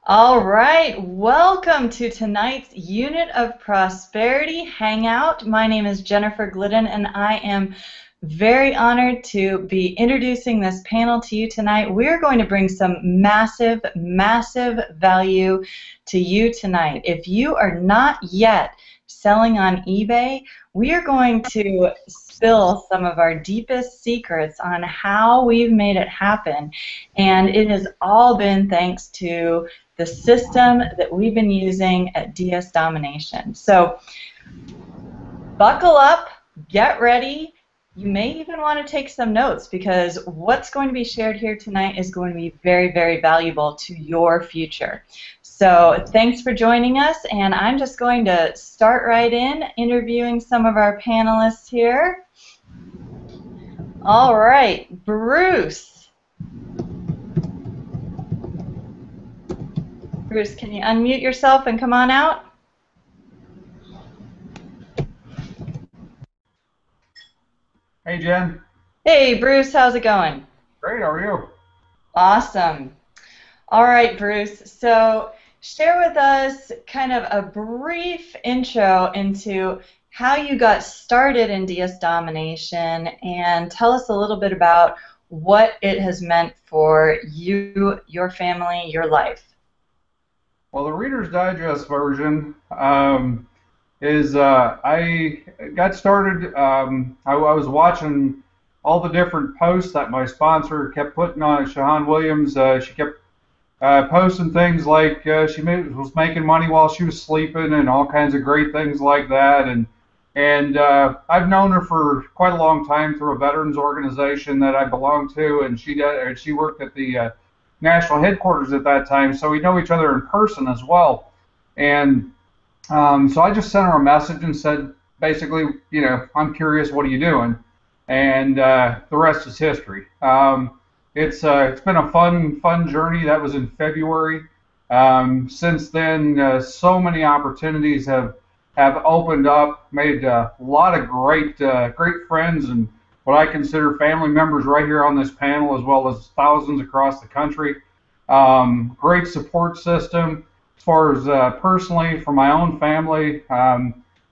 All right, welcome to tonight's Unit of Prosperity Hangout. My name is Jennifer Glidden, and I am very honored to be introducing this panel to you tonight. We're going to bring some massive, massive value to you tonight. If you are not yet selling on eBay, we are going to spill some of our deepest secrets on how we've made it happen, and it has all been thanks to the system that we've been using at DS Domination. So buckle up, get ready. You may even want to take some notes because what's going to be shared here tonight is going to be very, very valuable to your future. So thanks for joining us, and I'm just going to start right in interviewing some of our panelists here. All right, Bruce. Bruce, can you unmute yourself and come on out? Hey, Jen. Hey, Bruce, how's it going? Great, how are you? Awesome. All right, Bruce, so share with us kind of a brief intro into how you got started in DS Domination and tell us a little bit about what it has meant for you, your family, your life. Well, the Reader's Digest version is I got started, I was watching all the different posts that my sponsor kept putting on it. Shahan Williams, she kept posting things like she was making money while she was sleeping and all kinds of great things like that. And I've known her for quite a long time through a veterans organization that I belong to, and she worked at the national headquarters at that time, so we know each other in person as well. And so I just sent her a message and said, basically, you know, I'm curious, what are you doing? And the rest is history. It's been a fun journey. That was in February. Since then, so many opportunities have opened up. Made a lot of great friends and what I consider family members right here on this panel, as well as thousands across the country. Great support system. As far as personally, for my own family,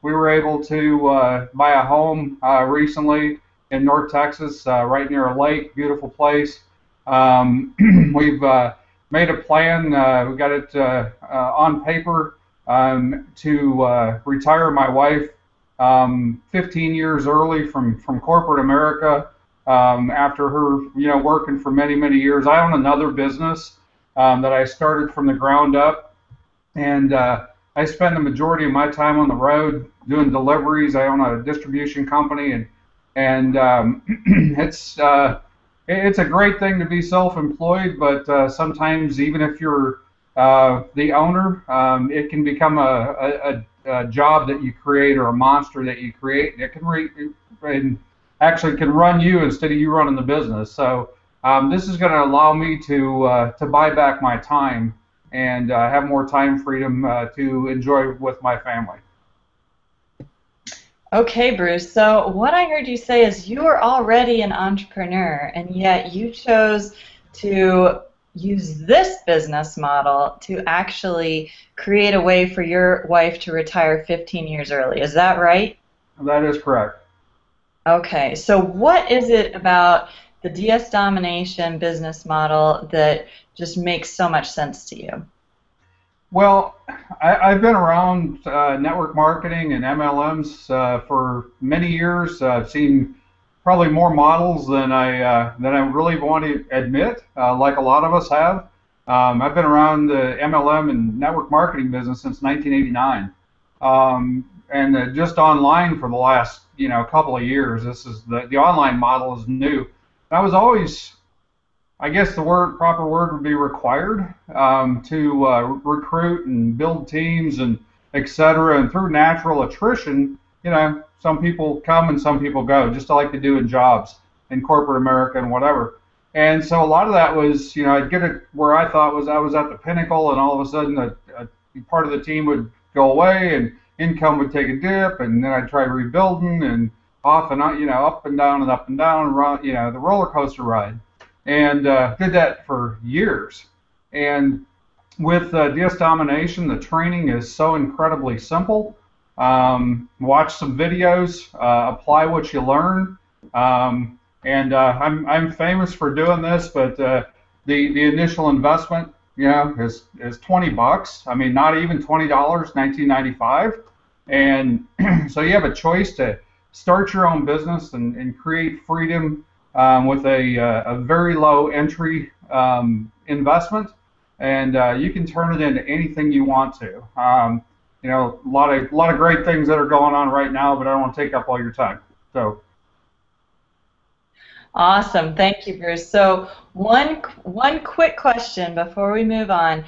we were able to buy a home recently in North Texas, right near a lake, beautiful place. We've made a plan, we got it on paper to retire my wife 15 years early from corporate America, after her, you know, working for many years. I own another business that I started from the ground up, and I spend the majority of my time on the road doing deliveries. I own a distribution company, and it's a great thing to be self-employed, but sometimes even if you're the owner, it can become a job that you create, or a monster that you create. It can actually can run you instead of you running the business. So this is going to allow me to buy back my time and have more time freedom to enjoy with my family. Okay, Bruce, so what I heard you say is you were already an entrepreneur, and yet you chose to use this business model to actually create a way for your wife to retire 15 years early. Is that right? That is correct. Okay, so what is it about the DS Domination business model that just makes so much sense to you? Well, I've been around network marketing and MLMs for many years. I've seen probably more models than I really want to admit, like a lot of us have. I've been around the MLM and network marketing business since 1989, and just online for the last couple of years. This is the online model is new. I was always, I guess the proper word would be required to recruit and build teams and etc. And through natural attrition, some people come and some people go, just like they do in jobs in corporate America and whatever. And so a lot of that was, I'd get it where I thought I was at the pinnacle, and all of a sudden a part of the team would go away and income would take a dip, and then I'd try rebuilding and off and on, up and down and up and down, the roller coaster ride. And did that for years. And with DS Domination, the training is so incredibly simple. Watch some videos, apply what you learn, and I'm famous for doing this, but the initial investment, is $20. I mean, not even $20, 1995, and so you have a choice to start your own business and create freedom with a very low entry investment, and you can turn it into anything you want to. A lot of great things that are going on right now, but I don't want to take up all your time. So Awesome. Thank you, Bruce. So one quick question before we move on.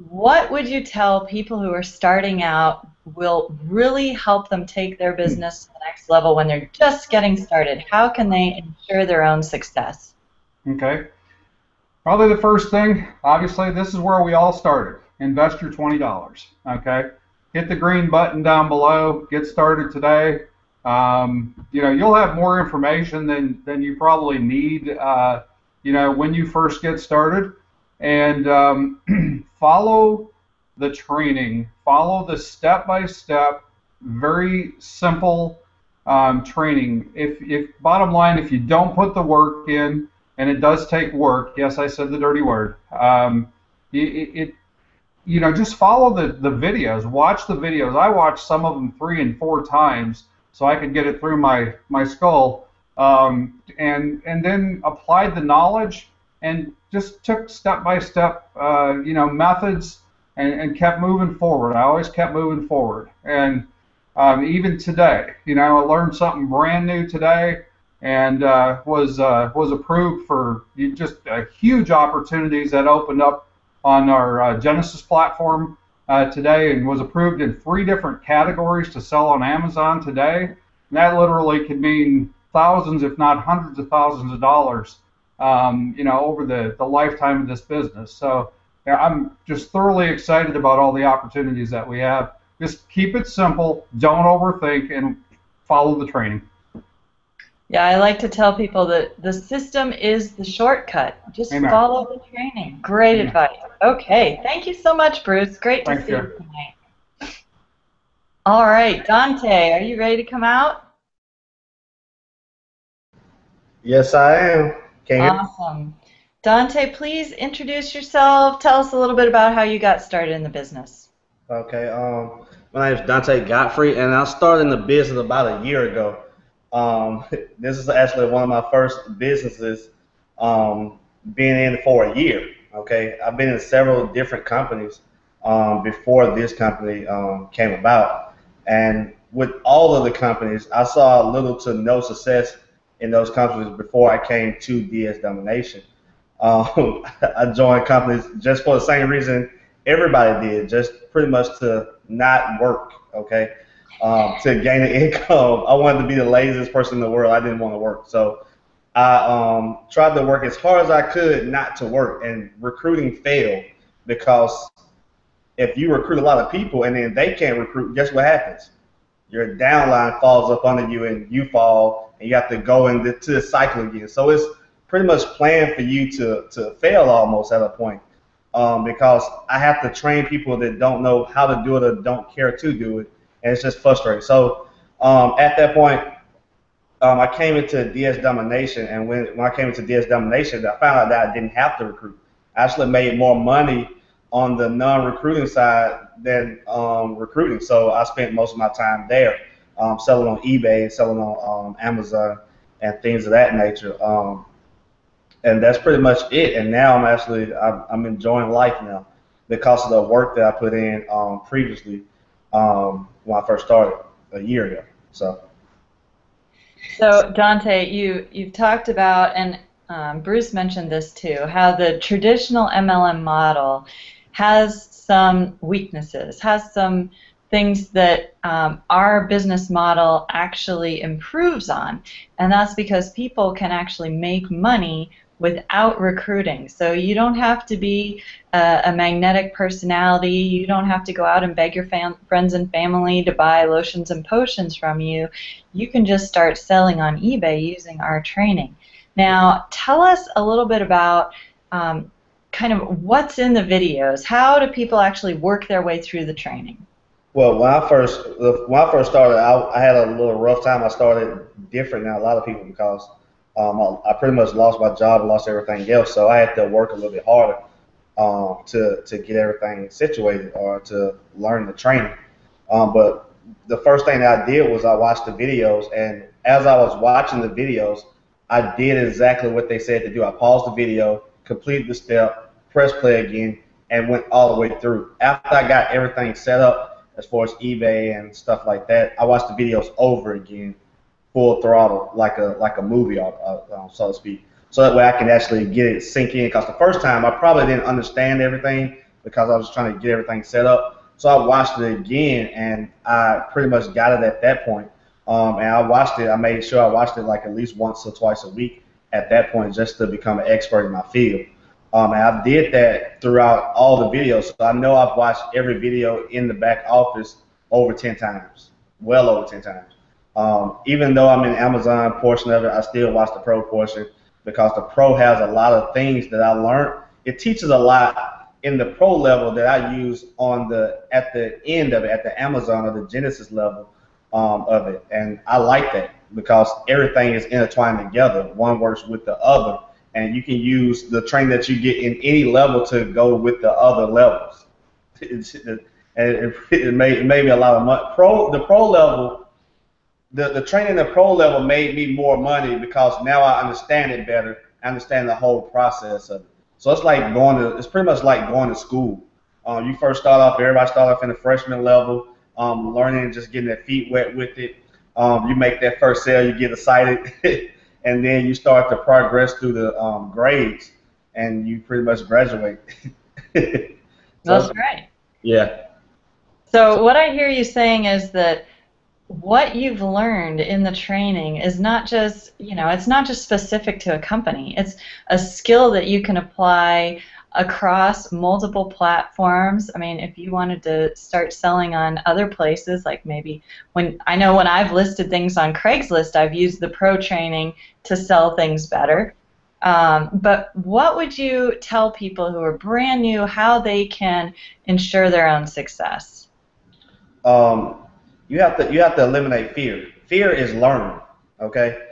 What would you tell people who are starting out will really help them take their business to the next level when they're just getting started? How can they ensure their own success? okay, probably the first thing, obviously, this is where we all started. Invest your $20. Okay, hit the green button down below. Get started today. You'll have more information than you probably need, when you first get started. And follow the training. Follow the step-by-step, very simple training. If bottom line, if you don't put the work in, and it does take work, yes, I said the dirty word. Just follow the videos. Watch the videos. I watched some of them 3 and 4 times so I could get it through my skull, and then applied the knowledge and just took step-by-step, methods and kept moving forward. I always kept moving forward. And even today, I learned something brand new today, and was approved for just huge opportunities that opened up on our Genesis platform today, and was approved in 3 different categories to sell on Amazon today. And that literally could mean thousands, if not hundreds of thousands of dollars, over the lifetime of this business. So yeah, I'm just thoroughly excited about all the opportunities that we have. Just keep it simple, don't overthink, and follow the training. Yeah, I like to tell people that the system is the shortcut. Just Amen. follow the training. Great Amen. advice. Okay, thank you so much, Bruce. Great to Thanks, see you Jeff. tonight. All right, Dante, are you ready to come out? Yes, I am. Can you hear me? Awesome. Dante, please introduce yourself. Tell us a little bit about how you got started in the business. Okay. My name is Dante Godfrey, and I started in the business about a year ago. This is actually one of my first businesses, being in for a year. Okay, I've been in several different companies before this company came about, and with all of the companies, I saw little to no success in those companies before I came to DS Domination. I joined companies just for the same reason everybody did, just pretty much to not work. Okay. To gain an income. I wanted to be the laziest person in the world. I didn't want to work. So I tried to work as hard as I could not to work, and recruiting failed because if you recruit a lot of people and then they can't recruit, guess what happens? Your downline falls up under you and you fall, and you have to go into the cycle again. So it's pretty much planned for you to fail almost at a point, because I have to train people that don't know how to do it or don't care to do it. And it's just frustrating. So at that point, I came into DS Domination, and when I came into DS Domination, I found out that I didn't have to recruit. I actually made more money on the non-recruiting side than recruiting. So I spent most of my time there, selling on eBay, selling on Amazon, and things of that nature. And that's pretty much it. And now I'm enjoying life now because of the work that I put in previously. When I first started a year ago. So Dante, you've talked about, and Bruce mentioned this too, how the traditional MLM model has some weaknesses, has some things that our business model actually improves on, and that's because people can actually make money without recruiting. So you don't have to be a magnetic personality. You don't have to go out and beg your friends and family to buy lotions and potions from you. You can just start selling on eBay using our training. Now, tell us a little bit about kind kind of what's in the videos? How do people actually work their way through the training? Well, when I first started, I had a little rough time. I started different than a lot of people because I pretty much lost my job and lost everything else. So I had to work a little bit harder to get everything situated or to learn the training. But the first thing that I did was I watched the videos, and as I was watching the videos, I did exactly what they said to do. I paused the video, completed the step, pressed play again, and went all the way through. After I got everything set up as far as eBay and stuff like that, I watched the videos over again, full throttle, like a movie, so to speak. So that way I can actually get it sink in. Because the first time I probably didn't understand everything because I was trying to get everything set up. So I watched it again, and I pretty much got it at that point. And I watched it. I made sure I watched it like at least once or twice a week at that point, just to become an expert in my field. And I did that throughout all the videos. So I know I've watched every video in the back office over 10 times, well over 10 times. Even though I'm in the Amazon portion of it, I still watch the pro portion because the pro has a lot of things that I learned. It teaches a lot in the pro level that I use at the end of it, at the Amazon or the Genesis level of it. And I like that because everything is intertwined together. One works with the other. And you can use the training that you get in any level to go with the other levels. It made me a lot of money. The pro level, the training in the pro level made me more money because now I understand it better. I understand the whole process of it. So it's pretty much like going to school. You first start off, everybody start off in the freshman level, learning and just getting their feet wet with it. You make that first sale, you get excited. And then you start to progress through the grades, and you pretty much graduate. That's right. Yeah. So what I hear you saying is that what you've learned in the training is not just, it's not just specific to a company. It's a skill that you can apply across multiple platforms. I mean, if you wanted to start selling on other places, like maybe when I've listed things on Craigslist, I've used the pro training to sell things better. But what would you tell people who are brand new how they can ensure their own success? You have to eliminate fear. Fear is learned. Okay.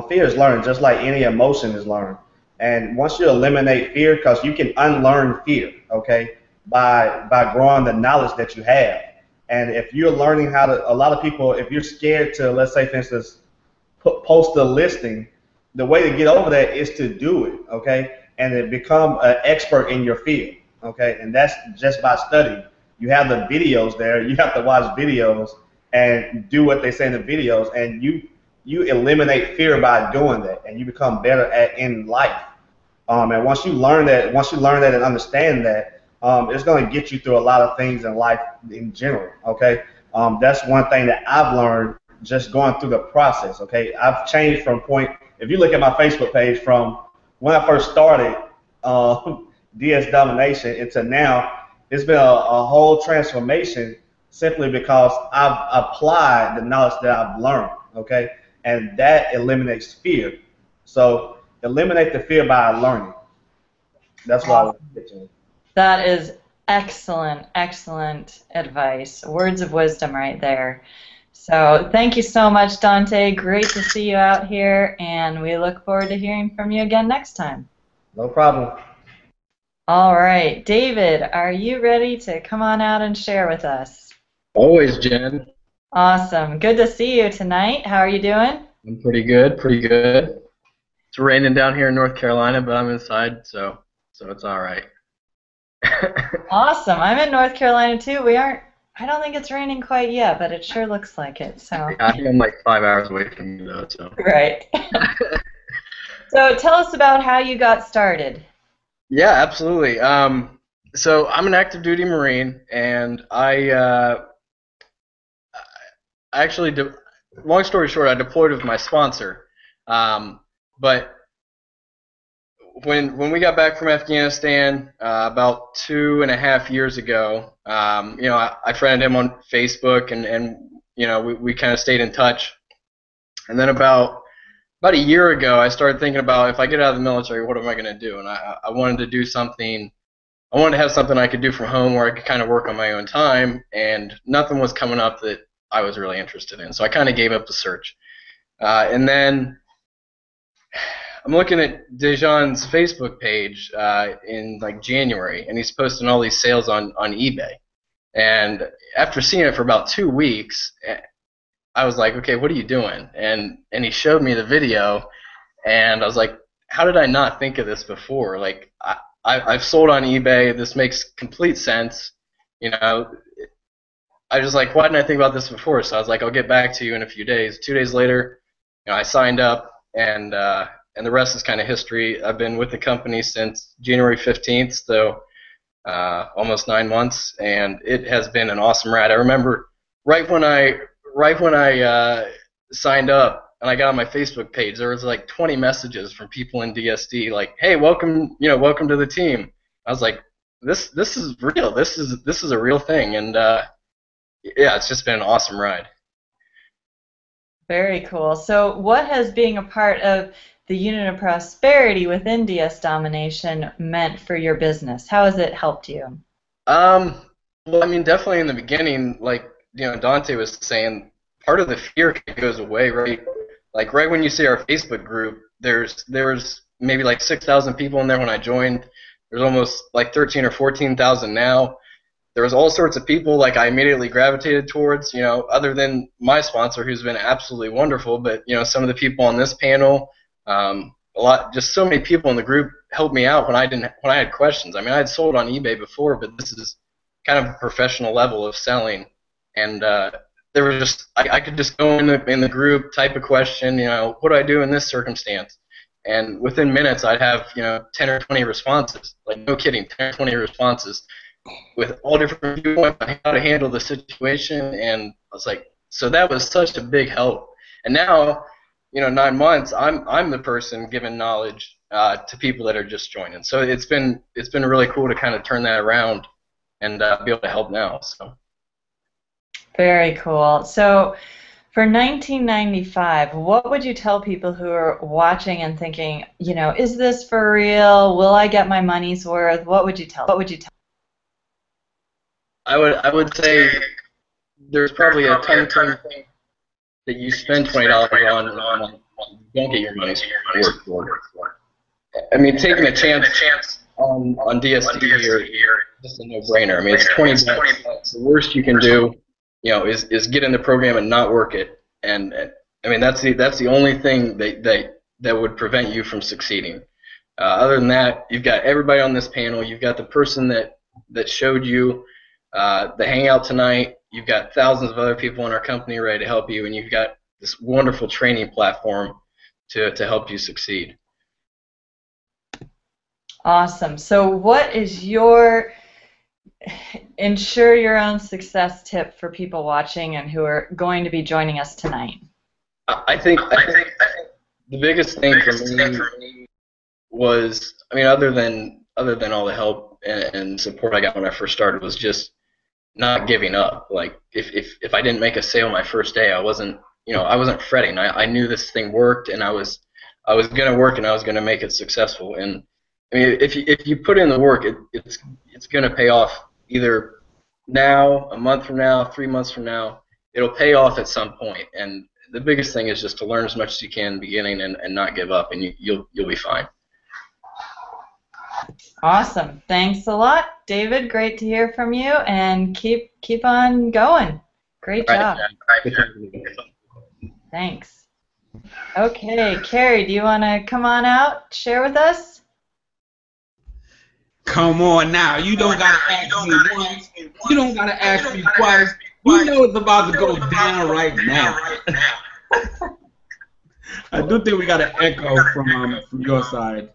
Fear is learned, just like any emotion is learned. And once you eliminate fear, because you can unlearn fear, okay, by growing the knowledge that you have. And if you're learning how to, a lot of people, if you're scared to, let's say, for instance, post a listing, the way to get over that is to do it, okay, and to become an expert in your field, okay, and that's just by studying. You have the videos there. You have to watch videos and do what they say in the videos, and you eliminate fear by doing that, and you become better in life. And once you learn that and understand that, it's going to get you through a lot of things in life in general. Okay, that's one thing that I've learned just going through the process. Okay, I've changed from point. If you look at my Facebook page from when I first started DS Domination into now, it's been a whole transformation simply because I've applied the knowledge that I've learned. Okay, and that eliminates fear. So eliminate the fear by learning. That's what I would get to. That is excellent, excellent advice. Words of wisdom right there. So thank you so much, Dante. Great to see you out here, and we look forward to hearing from you again next time. No problem. All right, David, are you ready to come on out and share with us? Always, Jen. Awesome. Good to see you tonight. How are you doing? I'm pretty good, pretty good. It's raining down here in North Carolina, but I'm inside, so it's all right. Awesome. I'm in North Carolina too. I don't think it's raining quite yet, but it sure looks like it. So I think I'm like 5 hours away from you, though. So. Right. So tell us about how you got started. Yeah, absolutely. So I'm an active duty Marine, and I actually, long story short, I deployed with my sponsor. But when we got back from Afghanistan about 2.5 years ago, I friended him on Facebook, and we kind of stayed in touch. And then about a year ago, I started thinking about, if I get out of the military, what am I going to do? And I wanted to do something I wanted to have something I could do from home where I could kind of work on my own time, and nothing was coming up that I was really interested in. So I kind of gave up the search. And then I'm looking at Dejan's Facebook page in like January, and he's posting all these sales on eBay. And after seeing it for about 2 weeks, I was like, okay, what are you doing? And he showed me the video, and I was like, how did I not think of this before? Like, I've sold on eBay. This makes complete sense. You know, I was like, why didn't I think about this before? So I was like, I'll get back to you in a few days. 2 days later, you know, I signed up, and the rest is kind of history. I've been with the company since January 15th, so almost 9 months, and it has been an awesome ride. I remember right when I signed up and I got on my Facebook page, there was like 20 messages from people in DSD, like, "Hey, welcome to the team." I was like, "This is real. This is a real thing," and yeah, it's just been an awesome ride. Very cool. So what has being a part of the unit of prosperity within DS Domination meant for your business? How has it helped you? Well, I mean, definitely in the beginning, like, you know, Dante was saying, part of the fear goes away, right? Like, right when you see our Facebook group, there's maybe like 6,000 people in there when I joined. There's almost like 13 or 14,000 now. There was all sorts of people like I immediately gravitated towards, you know, other than my sponsor, who's been absolutely wonderful, but, you know, some of the people on this panel, just so many people in the group helped me out when I had questions. I mean, I had sold on eBay before, but this is kind of a professional level of selling, and there was just I could just go in the group, type a question, you know, what do I do in this circumstance, and within minutes I'd have, you know, 10 or 20 responses, like, no kidding, 10 or 20 responses with all different viewpoints on how to handle the situation. And I was like, so that was such a big help. And now, you know, 9 months, I'm the person giving knowledge to people that are just joining. So it's been really cool to kind of turn that around and be able to help now. So very cool. So for 1995, what would you tell people who are watching and thinking, you know, is this for real? Will I get my money's worth? What would you tell? I would say there's probably a ton of things that you spend $20 on don't get your money's worth for. I mean, taking a chance on DSD here is just a no-brainer. I mean, it's 20 bucks. The worst you can do, you know, is get in the program and not work it. And I mean, that's the only thing that would prevent you from succeeding. Other than that, you've got everybody on this panel. You've got the person that showed you the hangout tonight. You've got thousands of other people in our company ready to help you, and you've got this wonderful training platform to help you succeed. Awesome. So what is your ensure your own success tip for people watching and who are going to be joining us tonight? I think the biggest thing for me was, I mean, other than all the help and support I got when I first started, was just not giving up. Like, if I didn't make a sale my first day, I wasn't fretting. I knew this thing worked, and I was gonna work, and I was gonna make it successful. And I mean, if you put in the work, it's gonna pay off, either now, a month from now, 3 months from now. It'll pay off at some point. And the biggest thing is just to learn as much as you can in the beginning and not give up, and you'll be fine. Awesome. Thanks a lot, David. Great to hear from you, and keep on going. Great job. Right. Thanks. Okay, Carrie, do you want to come on out, share with us? Come on now. You don't got to ask me once. You don't got to ask me twice. You know it's about to go down right now. I do think we got an echo from your side.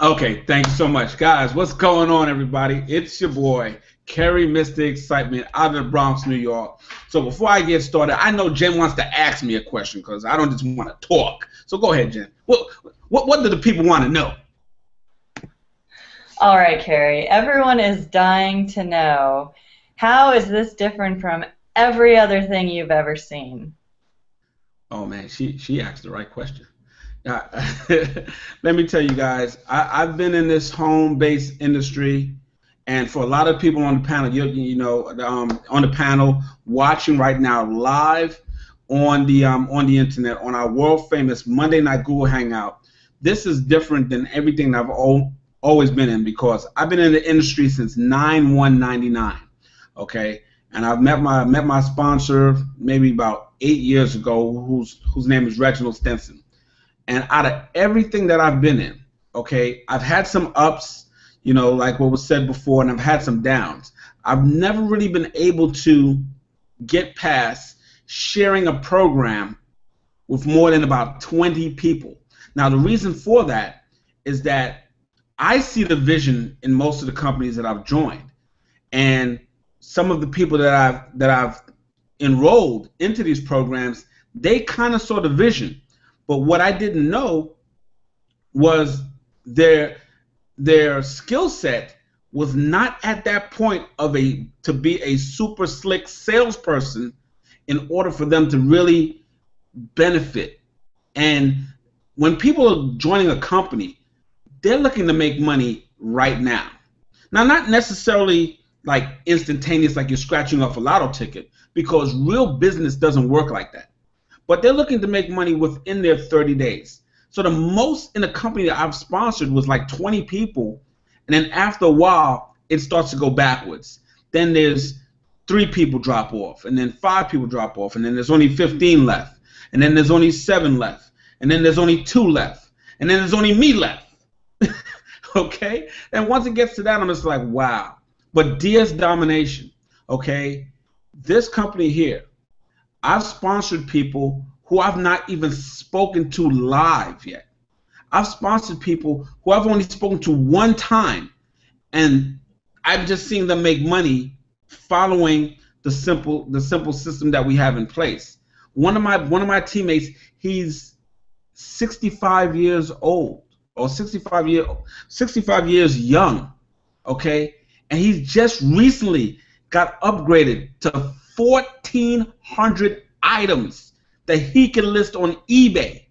Okay, thanks so much. Guys, what's going on, everybody? It's your boy, Kerry Mr. Excitement, out of the Bronx, New York. So before I get started, I know Jen wants to ask me a question because I don't just want to talk. So go ahead, Jen. What do the people want to know? All right, Carrie. Everyone is dying to know, how is this different from every other thing you've ever seen? Oh, man, she asked the right question. Let me tell you guys, I've been in this home-based industry, and for a lot of people on the panel, on the panel watching right now live on the internet on our world-famous Monday Night Google Hangout, this is different than everything I've always been in, because I've been in the industry since 9/1/99. Okay, and I've met my sponsor maybe about 8 years ago, whose name is Reginald Stinson. And out of everything that I've been in, okay, I've had some ups, like what was said before, and I've had some downs. I've never really been able to get past sharing a program with more than about 20 people. Now, the reason for that is that I see the vision in most of the companies that I've joined, and some of the people that I've enrolled into these programs, they kind of saw the vision. But what I didn't know was their skill set was not at that point to be a super slick salesperson in order for them to really benefit. And when people are joining a company, they're looking to make money right now. Now, not necessarily like instantaneous, like you're scratching off a lotto ticket, because real business doesn't work like that. But they're looking to make money within their 30 days. So the most in a company that I've sponsored was like 20 people, and then after a while, it starts to go backwards. Then there's 3 people drop off, and then 5 people drop off, and then there's only 15 left, and then there's only 7 left, and then there's only 2 left, and then there's only me left. Okay? And once it gets to that, I'm just like, wow. But DS Domination, okay, this company here, I've sponsored people who I've not even spoken to live yet. I've sponsored people who I've only spoken to one time, and I've just seen them make money following the simple system that we have in place. One of my teammates, he's 65 years old, or 65 years young, okay, and he's just recently got upgraded to 1,400 items that he can list on eBay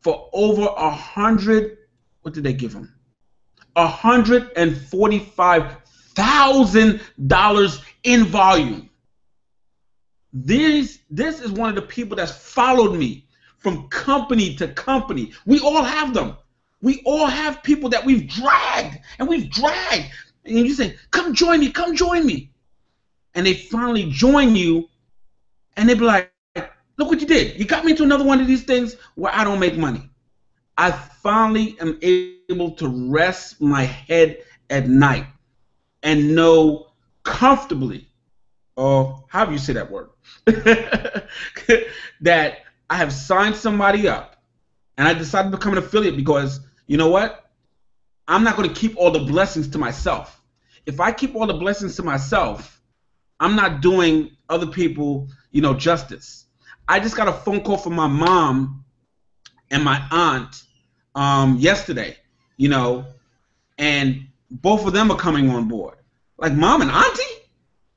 for over $100. What did they give him? $145,000 in volume. This is one of the people that's followed me from company to company. We all have them. We all have people that we've dragged. And you say, come join me, come join me. And they finally join you, and they be like, look what you did. You got me into another one of these things where I don't make money. I finally am able to rest my head at night and know comfortably, or however you say that word, that I have signed somebody up, and I decided to become an affiliate because, you know what? I'm not going to keep all the blessings to myself. If I keep all the blessings to myself, I'm not doing other people, justice. I just got a phone call from my mom and my aunt yesterday, and both of them are coming on board. Like, Mom and Auntie?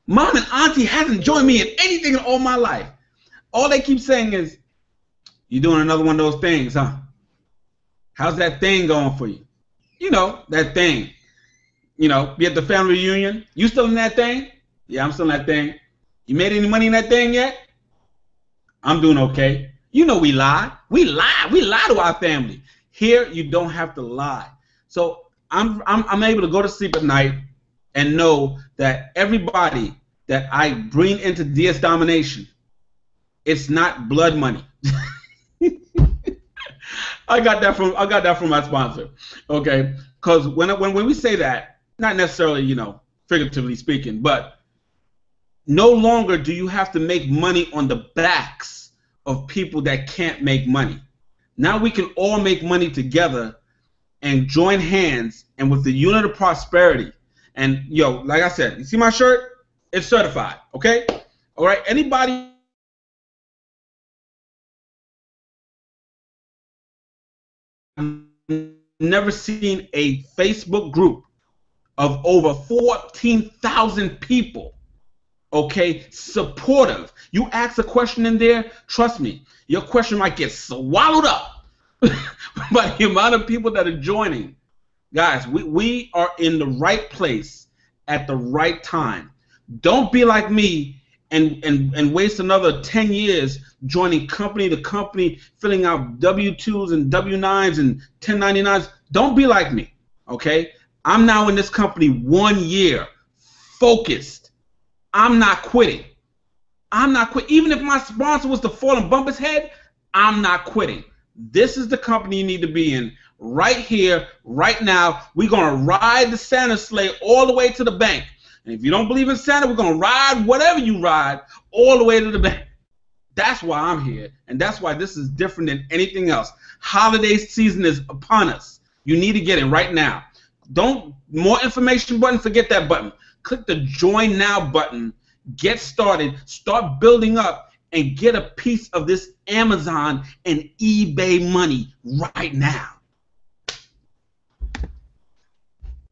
Mom and Auntie hasn't joined me in anything in all my life. All they keep saying is, you doing another one of those things, huh? How's that thing going for you? That thing. Be at the family reunion. You still in that thing? Yeah, I'm still in that thing. You made any money in that thing yet? I'm doing okay. We lie. We lie to our family. Here, you don't have to lie. So I'm able to go to sleep at night and know that everybody that I bring into DS Domination, it's not blood money. I got that from my sponsor. Okay, because when we say that, not necessarily figuratively speaking, but no longer do you have to make money on the backs of people that can't make money. Now we can all make money together and join hands, and with the unit of prosperity. And like I said, you see my shirt? It's certified. Okay? All right. Anybody never seen a Facebook group of over 14,000 people, okay, supportive. You ask a question in there, trust me, your question might get swallowed up but the amount of people that are joining, guys, we are in the right place at the right time. Don't be like me and waste another 10 years joining company to company, filling out W-2s and W-9s and 1099s. Don't be like me, okay? I'm now in this company 1 year, focused. I'm not quitting. I'm not quitting. Even if my sponsor was to fall and bump his head, I'm not quitting. This is the company you need to be in right here, right now. We're going to ride the Santa sleigh all the way to the bank. And if you don't believe in Santa, we're going to ride whatever you ride all the way to the bank. That's why I'm here, and that's why this is different than anything else. Holiday season is upon us. You need to get it right now. Don't, more information button, forget that button. Click the Join Now button. Get started. Start building up and get a piece of this Amazon and eBay money right now.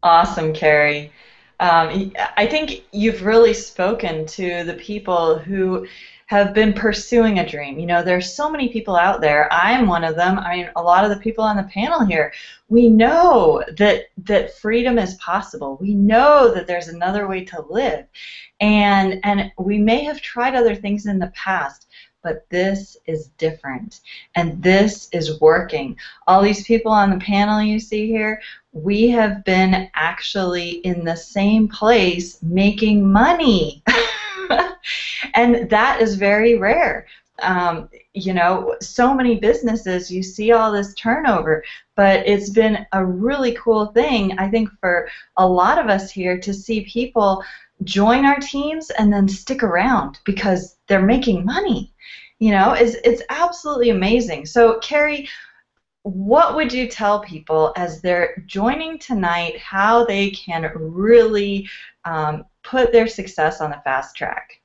Awesome, Carrie. I think you've really spoken to the people who have been pursuing a dream. You know, there's so many people out there. I'm one of them. I mean, a lot of the people on the panel here, we know that freedom is possible. We know that there's another way to live. And we may have tried other things in the past, but this is different, and this is working. All these people on the panel you see here, we have been actually in the same place making money. And that is very rare. You know, so many businesses, you see all this turnover, but it's been a really cool thing, I think, for a lot of us here to see people join our teams and then stick around because they're making money. You know, it's absolutely amazing. So, Carrie, what would you tell people as they're joining tonight how they can really put their success on the fast track?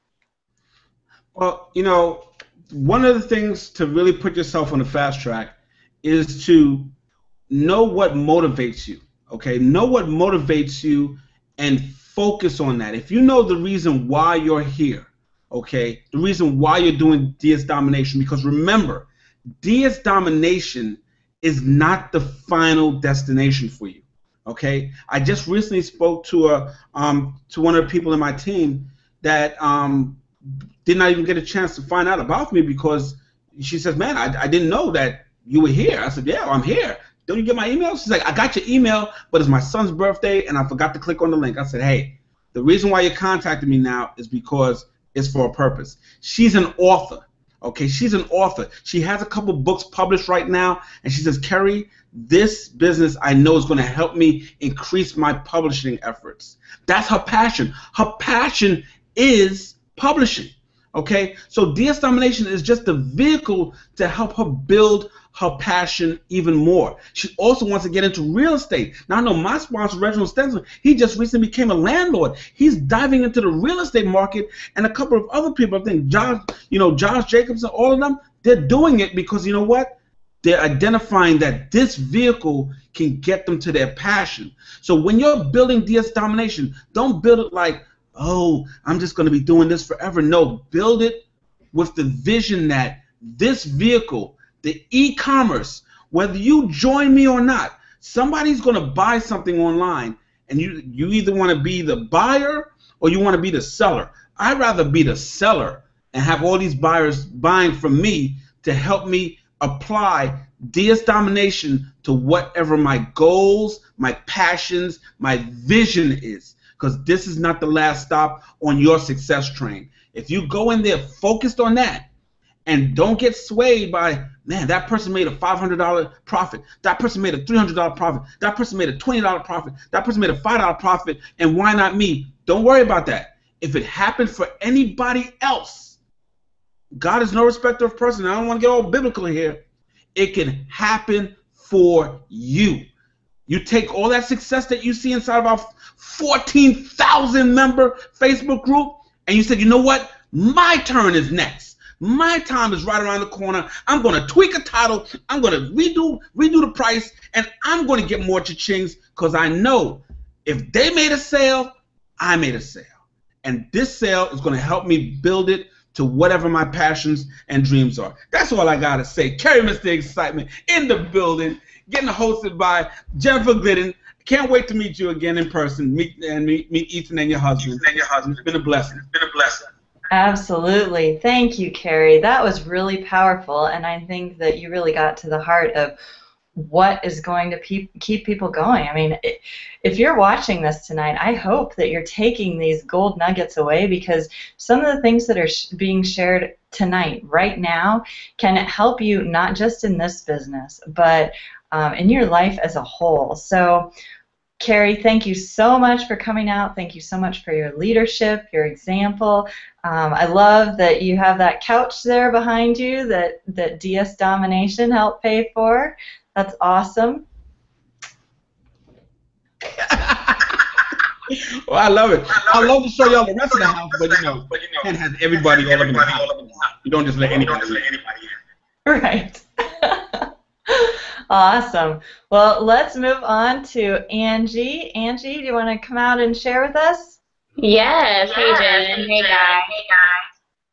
Well, you know, one of the things to really put yourself on the fast track is to know what motivates you, okay? Know what motivates you and focus on that. If you know the reason why you're here, okay, the reason why you're doing DS Domination, because remember, DS Domination is not the final destination for you, okay? I just recently spoke to one of the people in my team that did not even get a chance to find out about me because she says, man, I didn't know that you were here. I said, yeah, I'm here. Don't you get my email? She's like, I got your email, but it's my son's birthday, and I forgot to click on the link. I said, hey, the reason why you're contacting me now is because it's for a purpose. She's an author, okay? She's an author. She has a couple books published right now, and she says, Kerry, this business I know is going to help me increase my publishing efforts. That's her passion. Her passion is publishing. Okay, so DS Domination is just the vehicle to help her build her passion even more. She also wants to get into real estate. Now, I know my sponsor, Reginald Stenson, he just recently became a landlord. He's diving into the real estate market, and a couple of other people, I think Josh Jacobson, all of them, they're doing it because, you know what? They're identifying that this vehicle can get them to their passion. So when you're building DS Domination, don't build it like, oh, I'm just going to be doing this forever. No, build it with the vision that this vehicle, the e-commerce, whether you join me or not, somebody's going to buy something online, and you either want to be the buyer or you want to be the seller. I'd rather be the seller and have all these buyers buying from me to help me apply DS Domination to whatever my goals, my passions, my vision is. Because this is not the last stop on your success train. If you go in there focused on that and don't get swayed by, man, that person made a $500 profit, that person made a $300 profit, that person made a $20 profit, that person made a $5 profit, and why not me? Don't worry about that. If it happened for anybody else, God is no respecter of person. I don't want to get all biblical here. It can happen for you. You take all that success that you see inside of our 14,000 member Facebook group, and you said, you know what? My turn is next. My time is right around the corner. I'm going to tweak a title. I'm going to redo the price, and I'm going to get more cha-chings because I know if they made a sale, I made a sale. And this sale is going to help me build it to whatever my passions and dreams are. That's all I got to say. Carry Mr. Excitement in the building, getting hosted by Jennifer Glidden. Can't wait to meet you again in person. Meet Ethan and your husband. It's been a blessing. Absolutely. Thank you, Carrie. That was really powerful, and I think that you really got to the heart of what is going to keep people going. I mean, if you're watching this tonight, I hope that you're taking these gold nuggets away, because some of the things that are being shared tonight, right now, can help you not just in this business, but in your life as a whole. So, Carrie, thank you so much for coming out. Thank you so much for your leadership, your example. I love that you have that couch there behind you that DS Domination helped pay for. That's awesome. Well, I love it. I love to show y'all the rest of the house, but you know, can't have everybody all up in the house. You don't just let anybody in. Right. Awesome. Well, let's move on to Angie. Angie, do you want to come out and share with us? Yes. Hey, Jen. Hey, guys.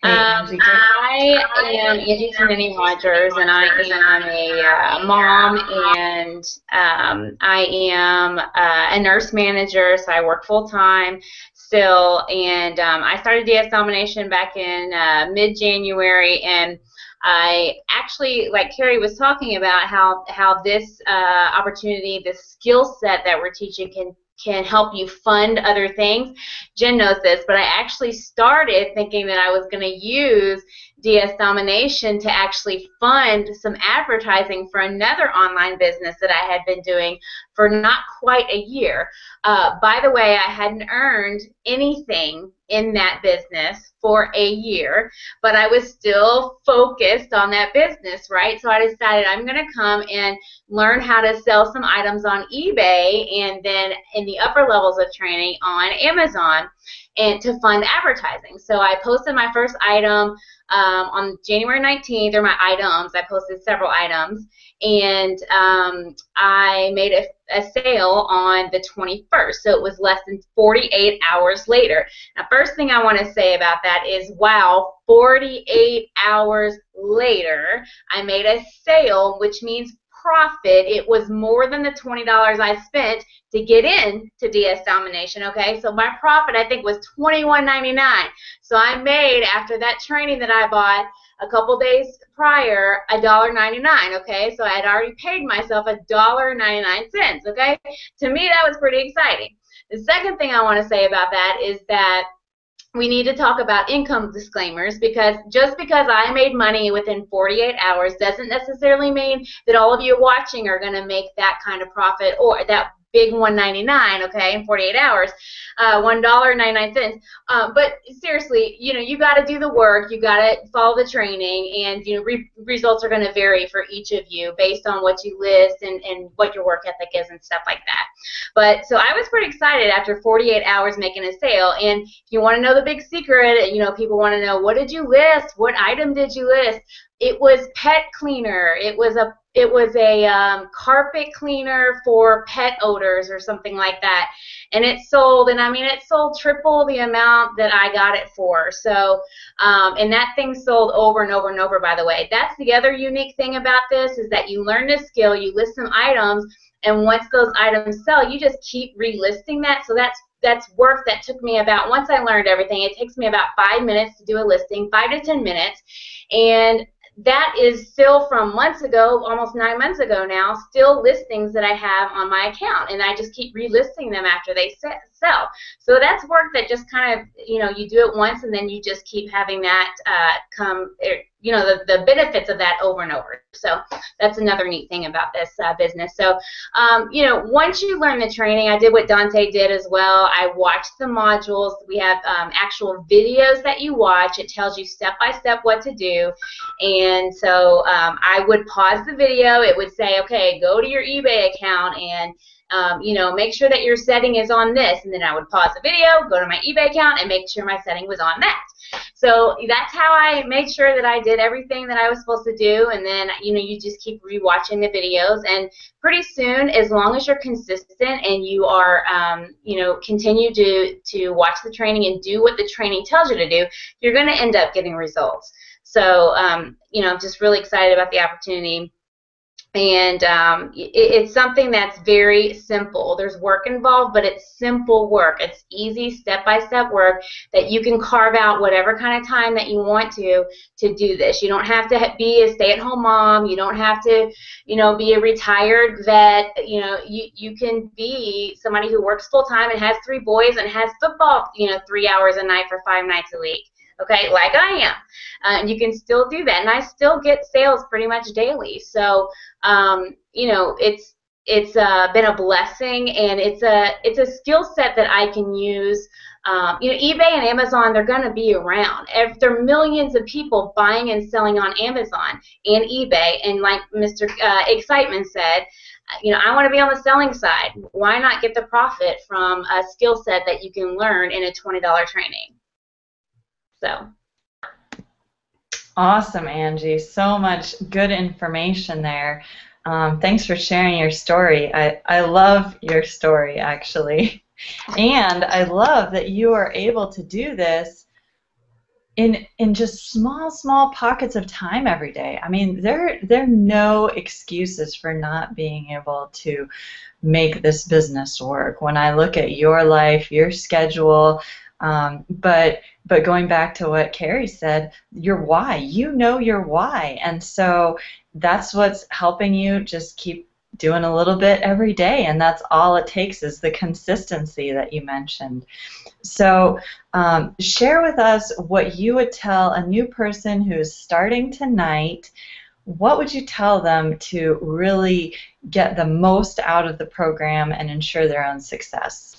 Angie, I am Angie Rogers, and I am a mom, and I am a nurse manager, so I work full-time still, and I started DS Domination back in mid-January, and I actually, like Carrie was talking about, how this opportunity, this skill set that we're teaching can help you fund other things. Jen knows this, but I actually started thinking that I was going to use DS Domination to actually fund some advertising for another online business that I had been doing for not quite a year. By the way, I hadn't earned anything in that business for a year, but I was still focused on that business, right? So I decided I'm going to come and learn how to sell some items on eBay, and then in the upper levels of training on Amazon, and to fund advertising. So I posted my first item on January 19th, or my items. I posted several items, and I made a sale on the 21st, so it was less than 48 hours later. Now, first thing I want to say about that is, wow, 48 hours later, I made a sale, which means profit. It was more than the $20 I spent to get in to DS Domination, okay? So my profit, I think, was $21.99. So I made, after that training that I bought a couple days prior, $1.99, okay? So I had already paid myself $1.99, okay? To me, that was pretty exciting. The second thing I want to say about that is that we need to talk about income disclaimers, because just because I made money within 48 hours doesn't necessarily mean that all of you watching are going to make that kind of profit, or that big $1.99, okay, in 48 hours, $1.99. But seriously, you know, you got to do the work, you got to follow the training, and you know, results are going to vary for each of you based on what you list and what your work ethic is and stuff like that. But so I was pretty excited after 48 hours making a sale. And if you want to know the big secret, you know, people want to know, what did you list? What item did you list? It was pet cleaner. It was a carpet cleaner for pet odors or something like that, and it sold. And I mean, it sold triple the amount that I got it for. So, and that thing sold over and over and over. By the way, that's the other unique thing about this, is that you learn this skill, you list some items, and once those items sell, you just keep relisting that. So that's work that took me about, once I learned everything, it takes me about 5 minutes to do a listing, 5 to 10 minutes, and that is still from months ago, almost 9 months ago now, still listings that I have on my account, and I just keep relisting them after they sell. So that's work that just kind of, you know, you do it once, and then you just keep having that you know, the benefits of that over and over. So that's another neat thing about this business. So, you know, once you learn the training, I did what Dante did as well. I watched the modules. We have actual videos that you watch. It tells you step by step what to do. And so I would pause the video. It would say, okay, go to your eBay account and You know, make sure that your setting is on this, and then I would pause the video, go to my eBay account, and make sure my setting was on that. So that's how I made sure that I did everything that I was supposed to do, and then, you know, you just keep rewatching the videos, and pretty soon, as long as you're consistent and you are, you know, continue to watch the training and do what the training tells you to do, you're going to end up getting results. So, you know, I'm just really excited about the opportunity. And it's something that's very simple. There's work involved, but it's simple work. It's easy step-by-step work that you can carve out whatever kind of time that you want to do this. You don't have to be a stay-at-home mom. You don't have to, you know, be a retired vet. You know, you can be somebody who works full-time and has 3 boys and has football, you know, 3 hours a night for 5 nights a week. Okay, like I am. And you can still do that, and I still get sales pretty much daily. So, you know, it's been a blessing, and it's a skill set that I can use. You know, eBay and Amazon, they're going to be around. There are millions of people buying and selling on Amazon and eBay, and like Mr. Excitement said, you know, I want to be on the selling side. Why not get the profit from a skill set that you can learn in a $20 training? So. Awesome, Angie. So much good information there. Thanks for sharing your story. I love your story, actually. And I love that you are able to do this in just small pockets of time every day. I mean, there are no excuses for not being able to make this business work. When I look at your life, your schedule, but going back to what Carrie said, your why, you know your why, and so that's what's helping you just keep doing a little bit every day, and that's all it takes is the consistency that you mentioned. So share with us what you would tell a new person who's starting tonight. What would you tell them to really get the most out of the program and ensure their own success?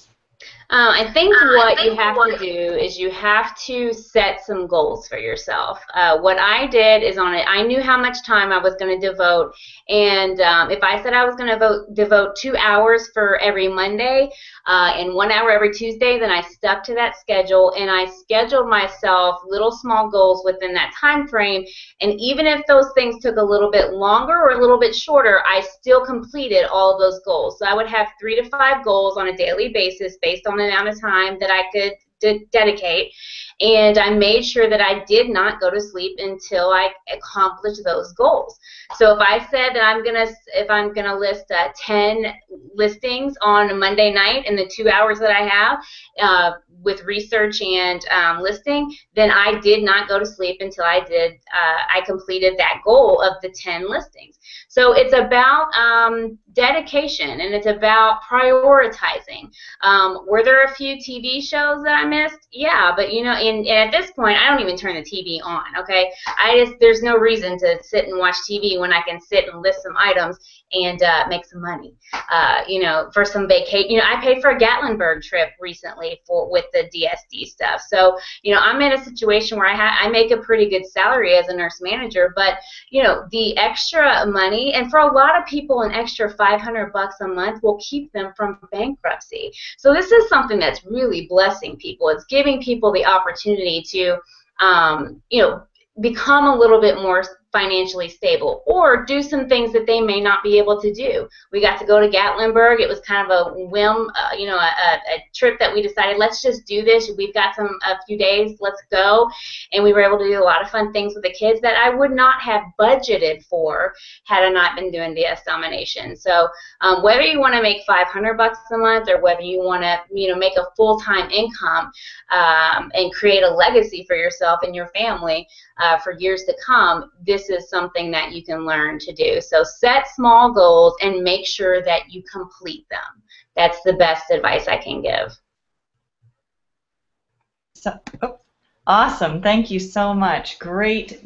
I think what you have to do is you have to set some goals for yourself. What I did is I knew how much time I was going to devote, and if I said I was going to devote 2 hours for every Monday and 1 hour every Tuesday, then I stuck to that schedule, and I scheduled myself little small goals within that time frame, and even if those things took a little bit longer or a little bit shorter, I still completed all of those goals. So I would have 3 to 5 goals on a daily basis based on the amount of time that I could dedicate, and I made sure that I did not go to sleep until I accomplished those goals. So if I said that if I'm gonna list 10 listings on a Monday night in the 2 hours that I have with research and listing, then I did not go to sleep until I completed that goal of the 10 listings. So it's about dedication, and it's about prioritizing. Were there a few TV shows that I missed? Yeah, but you know, and at this point, I don't even turn the TV on. Okay, there's no reason to sit and watch TV when I can sit and list some items and make some money. You know, for some vacation. You know, I paid for a Gatlinburg trip recently with the DSD stuff. So you know, I'm in a situation where I make a pretty good salary as a nurse manager, but you know, the extra money, and for a lot of people, an extra $500 a month will keep them from bankruptcy. So this is something that's really blessing people. It's giving people the opportunity to, you know, become a little bit more financially stable, or do some things that they may not be able to do. We got to go to Gatlinburg. It was kind of a whim, you know, a trip that we decided, let's just do this. We've got a few days, let's go. And we were able to do a lot of fun things with the kids that I would not have budgeted for had I not been doing DS Domination. So whether you want to make $500 a month, or whether you want to, you know, make a full-time income and create a legacy for yourself and your family for years to come, this is something that you can learn to do. So set small goals and make sure that you complete them. That's the best advice I can give. So, awesome. Thank you so much. Great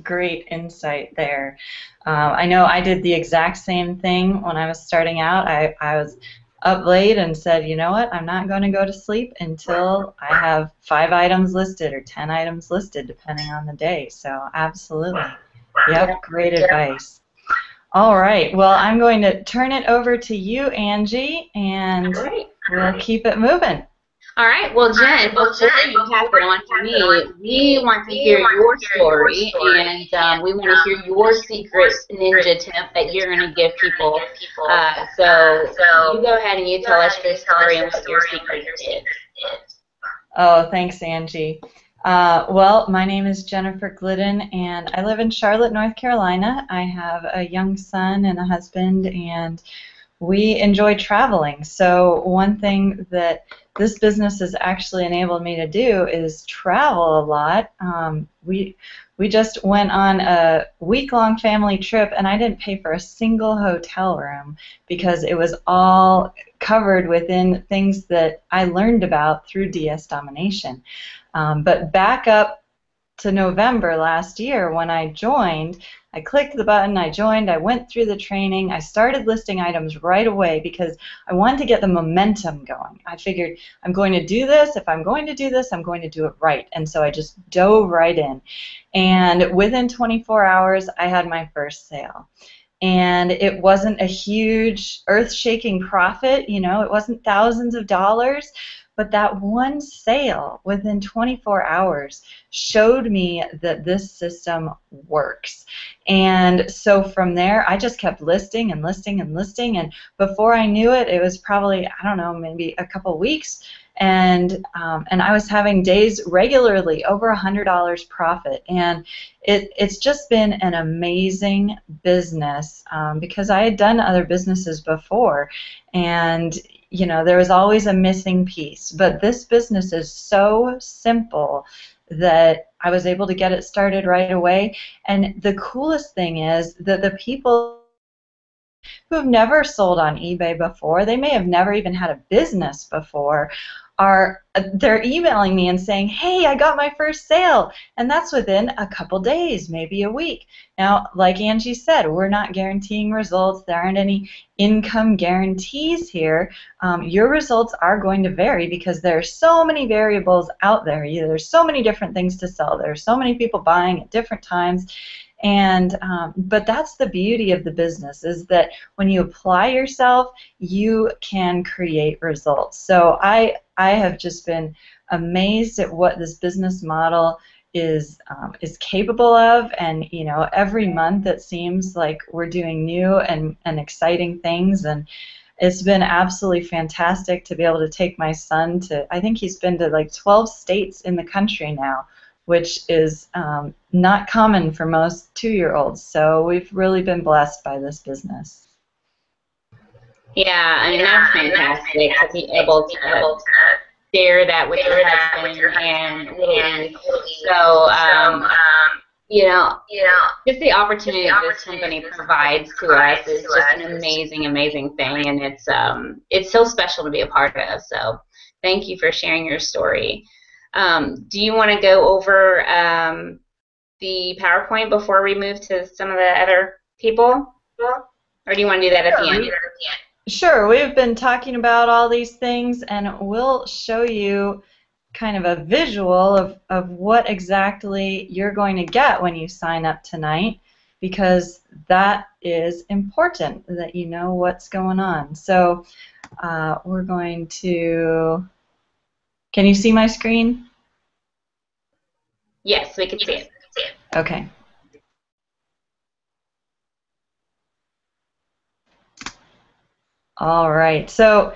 insight there. I know I did the exact same thing when I was starting out. I was up late and said, you know what, I'm not going to go to sleep until I have 5 items listed or 10 items listed, depending on the day. So absolutely. Yep, great advice. All right. Well, I'm going to turn it over to you, Angie, and we'll keep it moving. All right. Well, Jen, before you pass it on to me, we want to hear your story, and we want to hear your secret ninja tip that you're going to give people. So you go ahead and you tell us your story and what your secret is. Oh, thanks, Angie. Well, my name is Jennifer Glidden, and I live in Charlotte, North Carolina. I have a young son and a husband, and we enjoy traveling. So one thing that this business has actually enabled me to do is travel a lot. We just went on a week-long family trip, and I didn't pay for a single hotel room because it was all covered within things that I learned about through DS Domination. But back up to November last year when I joined, I clicked the button, I joined, I went through the training, I started listing items right away because I wanted to get the momentum going. I figured I'm going to do this. If I'm going to do this, I'm going to do it right. And so I just dove right in. And within 24 hours, I had my first sale. And it wasn't a huge earth-shaking profit, you know, it wasn't thousands of dollars, but that one sale within 24 hours showed me that this system works. And so from there, I just kept listing and listing and listing, and before I knew it, it was probably, I don't know, maybe a couple weeks, and I was having days regularly over $100 profit, and it's just been an amazing business because I had done other businesses before, and you know, there was always a missing piece, but this business is so simple that I was able to get it started right away. And the coolest thing is that the people who have never sold on eBay before, they may have never even had a business before, they're emailing me and saying, hey, I got my first sale, and that's within a couple days, maybe a week. Now, like Angie said, we're not guaranteeing results. There aren't any income guarantees here. Your results are going to vary because there are so many variables out there. There's so many different things to sell. There are so many people buying at different times. And but that's the beauty of the business, is that when you apply yourself, you can create results. So I have just been amazed at what this business model is capable of, and you know, every month it seems like we're doing new and exciting things, and it's been absolutely fantastic to be able to take my son to, I think he's been to like 12 states in the country now, which is not common for most 2-year-olds. So we've really been blessed by this business. Yeah, I mean, that's fantastic to be able to share that with your husband and Louise. So, you know, just the opportunity that this company provides to us is just an amazing, amazing thing, and it's so special to be a part of. So, thank you for sharing your story. Do you want to go over the PowerPoint before we move to some of the other people? Or do you want to do that at the end? Sure. We've been talking about all these things, and we'll show you kind of a visual of what exactly you're going to get when you sign up tonight, because that is important, that you know what's going on. So we're going to... Can you see my screen? Yes, we can see it. Okay. All right. So,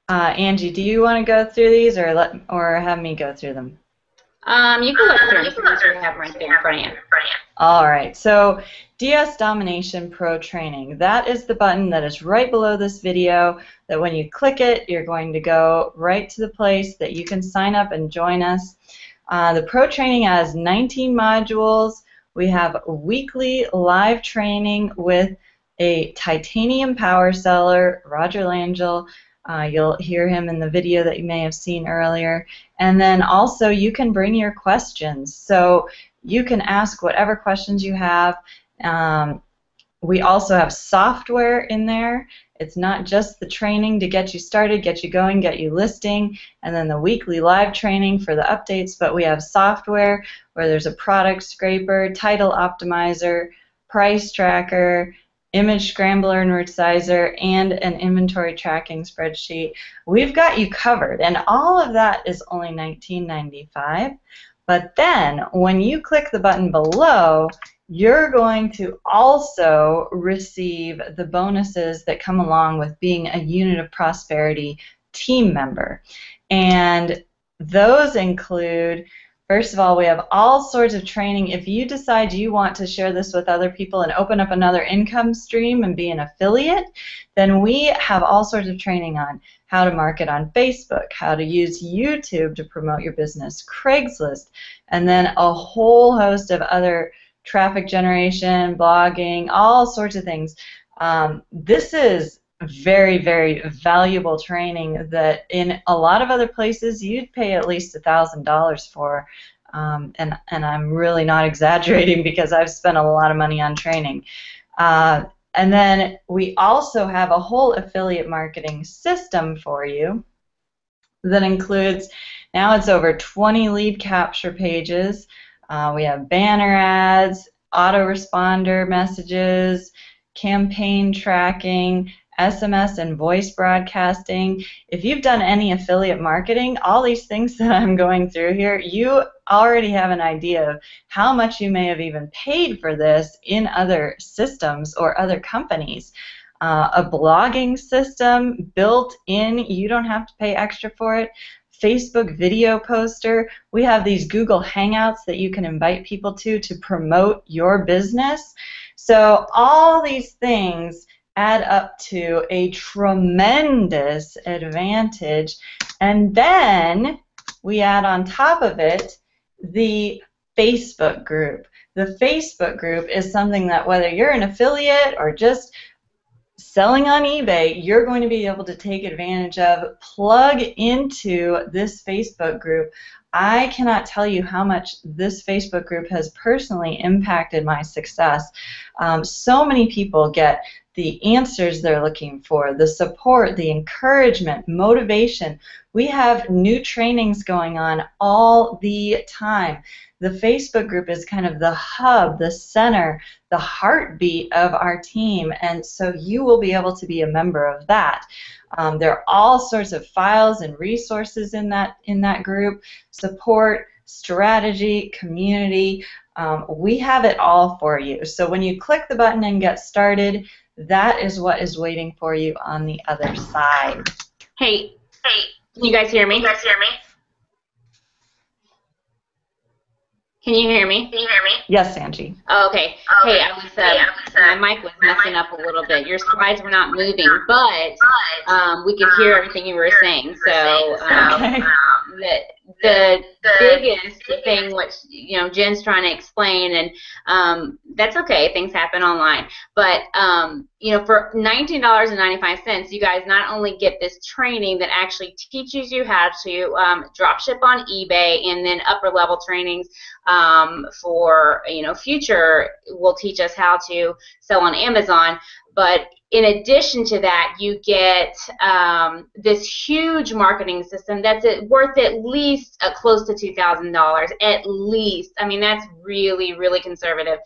Angie, do you want to go through these, or have me go through them? You can look through them since you have right there in front of you. All right. So, DS Domination Pro Training. That is the button that is right below this video. That when you click it, you're going to go right to the place that you can sign up and join us. The Pro Training has 19 modules. We have weekly live training with a titanium power seller, Roger Langille. You'll hear him in the video that you may have seen earlier. And then also you can bring your questions. So you can ask whatever questions you have. We also have software in there. It's not just the training to get you started, get you going, get you listing, and then the weekly live training for the updates, but we have software where there's a product scraper, title optimizer, price tracker, image scrambler and resizer, and an inventory tracking spreadsheet. We've got you covered, and all of that is only $19.95. But then when you click the button below, you're going to also receive the bonuses that come along with being a Unit of Prosperity team member. And those include, first of all, we have all sorts of training. If you decide you want to share this with other people and open up another income stream and be an affiliate, then we have all sorts of training on how to market on Facebook, how to use YouTube to promote your business, Craigslist, and then a whole host of other traffic generation, blogging, all sorts of things. This is very, very valuable training that in a lot of other places you'd pay at least $1,000 for. And I'm really not exaggerating because I've spent a lot of money on training. And then we also have a whole affiliate marketing system for you that includes, now it's over 20 lead capture pages. We have banner ads, autoresponder messages, campaign tracking, SMS and voice broadcasting. If you've done any affiliate marketing, all these things that I'm going through here, you already have an idea of how much you may have even paid for this in other systems or other companies. A blogging system built in, you don't have to pay extra for it. Facebook video poster. We have these Google Hangouts that you can invite people to promote your business. So all these things add up to a tremendous advantage. And then we add on top of it the Facebook group. The Facebook group is something that whether you're an affiliate or just selling on eBay, you're going to be able to take advantage of, plug into this Facebook group. I cannot tell you how much this Facebook group has personally impacted my success. So many people get the answers they're looking for, the support, the encouragement, motivation. We have new trainings going on all the time. The Facebook group is kind of the hub, the center, the heartbeat of our team, and so you will be able to be a member of that. There are all sorts of files and resources in that group, support, strategy, community. We have it all for you. So when you click the button and get started, that is what is waiting for you on the other side. Hey, can you guys hear me? Can you hear me? Yes, Angie. Oh, okay. Hey, my mic was messing up a little bit. Your slides were not moving, but we could hear everything you were saying. So the biggest thing, which Jen's trying to explain, and that's okay. Things happen online, but for $19.95, you guys not only get this training that actually teaches you how to drop ship on eBay, and then upper level trainings for future will teach us how to sell on Amazon. But in addition to that, you get this huge marketing system that's worth at least close to $2,000, at least. I mean, that's really, really conservative.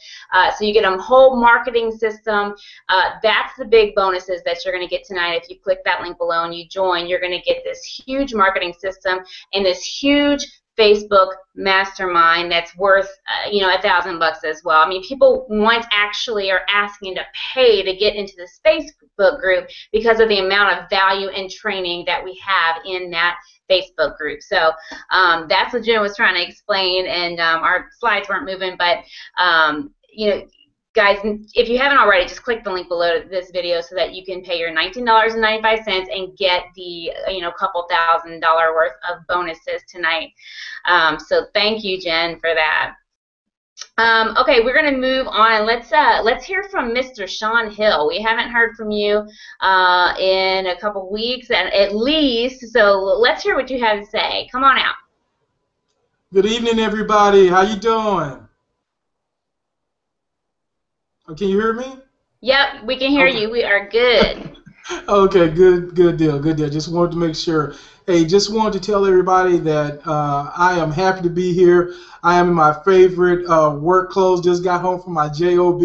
So you get a whole marketing system. That's the big bonuses that you're going to get tonight. If you click that link below and you join, you're going to get this huge marketing system and this huge Facebook mastermind that's worth $1,000 as well. I mean, people actually are asking to pay to get into this Facebook group because of the amount of value and training that we have in that Facebook group. So that's what Jen was trying to explain, and our slides weren't moving, but guys, if you haven't already, just click the link below this video so that you can pay your $19.95 and get the couple $1,000 worth of bonuses tonight. So thank you, Jen, for that. Okay, we're going to move on. Let's hear from Mr. Sean Hill. We haven't heard from you in a couple weeks at least, so let's hear what you have to say. Come on out. Good evening, everybody. How you doing? Can you hear me? Yep, we can hear you. We are good. Okay, good deal, good deal. Just wanted to make sure. Hey, just wanted to tell everybody that I am happy to be here. I am in my favorite work clothes. Just got home from my job,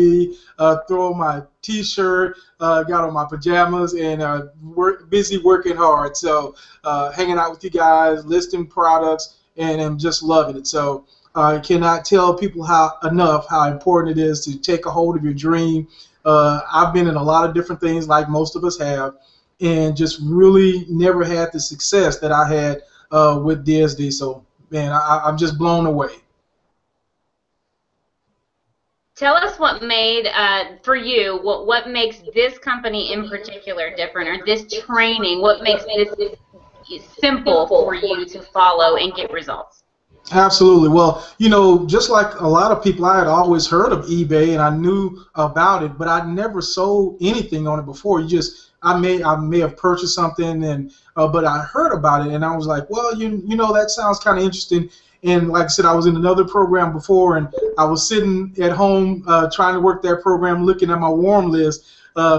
throw on my t-shirt, got on my pajamas, and busy working hard. So hanging out with you guys, listing products, and I'm just loving it. So I cannot tell people enough how important it is to take a hold of your dream. I've been in a lot of different things, like most of us have, and just really never had the success that I had with DSD. So, man, I'm just blown away. Tell us what made, for you, what makes this company in particular different, or this training, what makes this simple for you to follow and get results? Absolutely. Well, you know, just like a lot of people, I had always heard of eBay and I knew about it, but I'd never sold anything on it before. I may have purchased something, and but I heard about it and I was like, well, you know, that sounds kind of interesting. And like I said, I was in another program before, and I was sitting at home trying to work that program, looking at my warm list,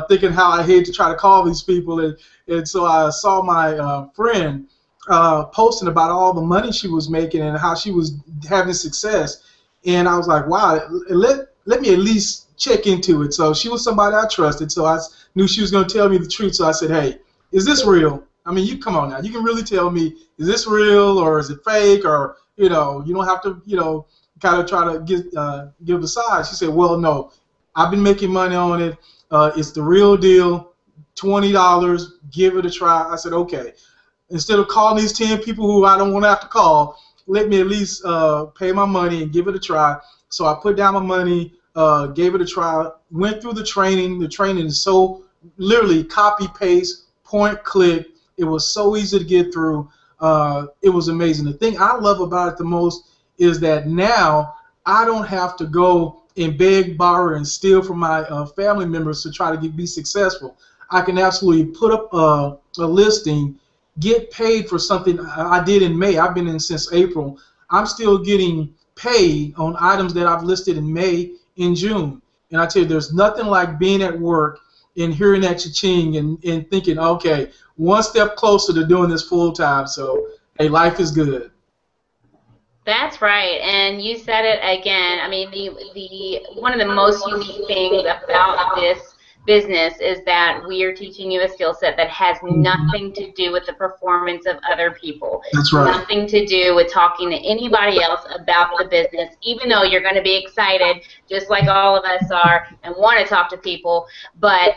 thinking how I hate to try to call these people, and so I saw my friend posting about all the money she was making and how she was having success, and I was like, wow, let me at least check into it. So she was somebody I trusted, so I knew she was going to tell me the truth. So I said, hey, is this real? I mean, you come on now, you can really tell me, is this real or is it fake? Or you know, you don't have to, you know, kind of try to give the side. She said, well, no, I've been making money on it. It's the real deal. $20, give it a try. I said, okay. Instead of calling these 10 people who I don't want to have to call, let me at least pay my money and give it a try. So I put down my money, gave it a try, went through the training. The training is so literally copy, paste, point, click. It was so easy to get through. It was amazing. The thing I love about it the most is that now I don't have to go and beg, borrow, and steal from my family members to try to be successful. I can absolutely put up a listing, get paid for something I did in May. I've been in since April. I'm still getting paid on items that I've listed in May, in June. And I tell you, there's nothing like being at work and hearing that cha-ching and thinking, okay, one step closer to doing this full time. So, hey, life is good. That's right, and you said it again. I mean, the one of the most unique things about this business is that we are teaching you a skill set that has nothing to do with the performance of other people. That's right. Nothing to do with talking to anybody else about the business, even though you're going to be excited, just like all of us are, and want to talk to people. But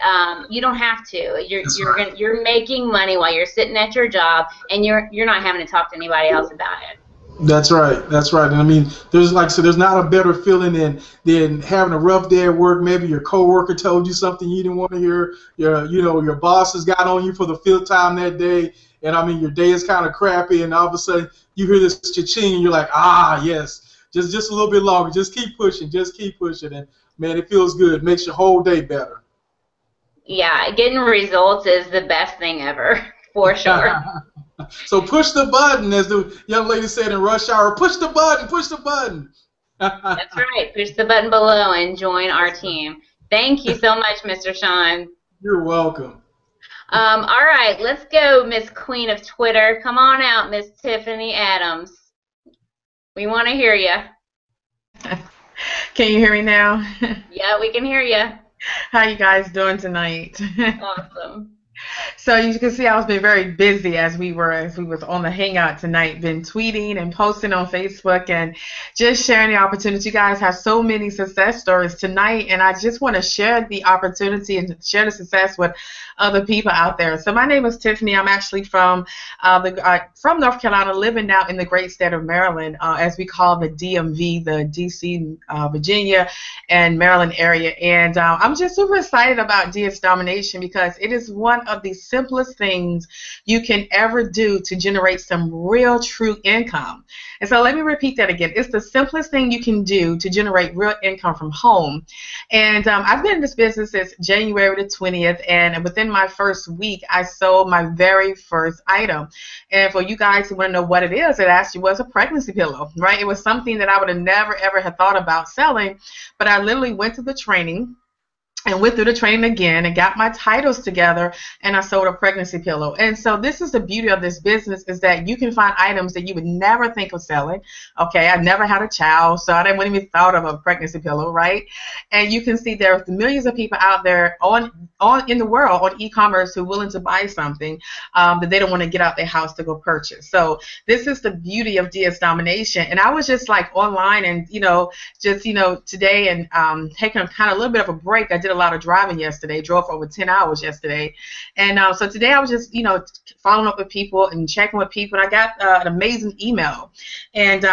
you don't have to. You're making money while you're sitting at your job, and you're not having to talk to anybody else about it. That's right. That's right. And I mean, there's there's not a better feeling than having a rough day at work. Maybe your coworker told you something you didn't want to hear. Your boss has got on you for the 5th time that day, and I mean your day is kind of crappy, and all of a sudden you hear this cha-ching, and you're like, ah, yes, just a little bit longer. Just keep pushing. Just keep pushing, and man, it feels good. It makes your whole day better. Yeah, getting results is the best thing ever, for sure. So push the button, as the young lady said in Rush Hour. Push the button, push the button. That's right. Push the button below and join our team. Thank you so much, Mr. Sean. You're welcome. All right, let's go, Miss Queen of Twitter. Come on out, Miss Tiffany Adams. We want to hear you. Can you hear me now? Yeah, we can hear you. How you guys doing tonight? Awesome. So you can see I was been very busy as we was on the Hangout tonight, been tweeting and posting on Facebook and just sharing the opportunity. You guys have so many success stories tonight, and I just want to share the opportunity and share the success with other people out there. So my name is Tiffany. I'm actually from North Carolina, living now in the great state of Maryland, as we call the DMV, the DC, Virginia, and Maryland area. And I'm just super excited about DS Domination because it is one of the simplest things you can ever do to generate some real, true income. And so let me repeat that again. It's the simplest thing you can do to generate real income from home. And I've been in this business since January the 20th, and within my first week, I sold my very first item. And for you guys who want to know what it is, it actually was a pregnancy pillow, right? It was something that I would have never, ever had thought about selling, but I literally went to the training. and went through the training again and got my titles together, and I sold a pregnancy pillow. And so this is the beauty of this business, is that you can find items that you would never think of selling. Okay, I never had a child, so I wouldn't even thought of a pregnancy pillow, right? And you can see there are millions of people out there in the world on e-commerce who are willing to buy something that they don't want to get out their house to go purchase. So this is the beauty of DS Domination. And I was just like online and, today and taking kind of a little bit of a break. I did a lot of driving yesterday, drove for over 10 hours yesterday. And so today I was just, following up with people and checking with people. And I got an amazing email and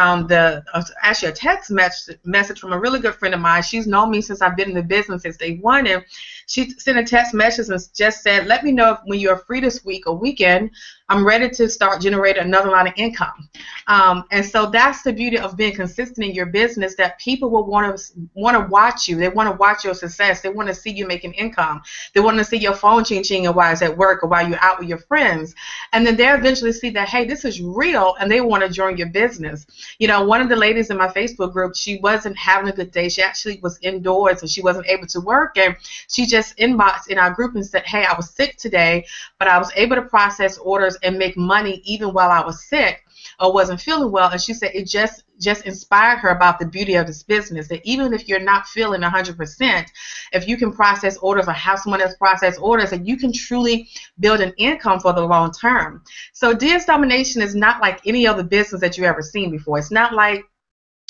actually a text message from a really good friend of mine. She's known me since I've been in the business since day one. And she sent a text message and just said, let me know when you're free this week or weekend. I'm ready to start generating another line of income. And so that's the beauty of being consistent in your business, that people will want to watch you. They want to watch your success. They want to see you making income. They want to see your phone ching-ching while it's at work or while you're out with your friends. And then they'll eventually see that, hey, this is real, and they want to join your business. One of the ladies in my Facebook group, she wasn't having a good day. She actually was indoors and she wasn't able to work. And she just inboxed in our group and said, hey, I was sick today, but I was able to process orders and make money even while I was sick or wasn't feeling well. And she said it just inspired her about the beauty of this business, that even if you're not feeling 100%, if you can process orders or have someone else process orders, that you can truly build an income for the long term. So DS Domination is not like any other business that you've ever seen before. It's not like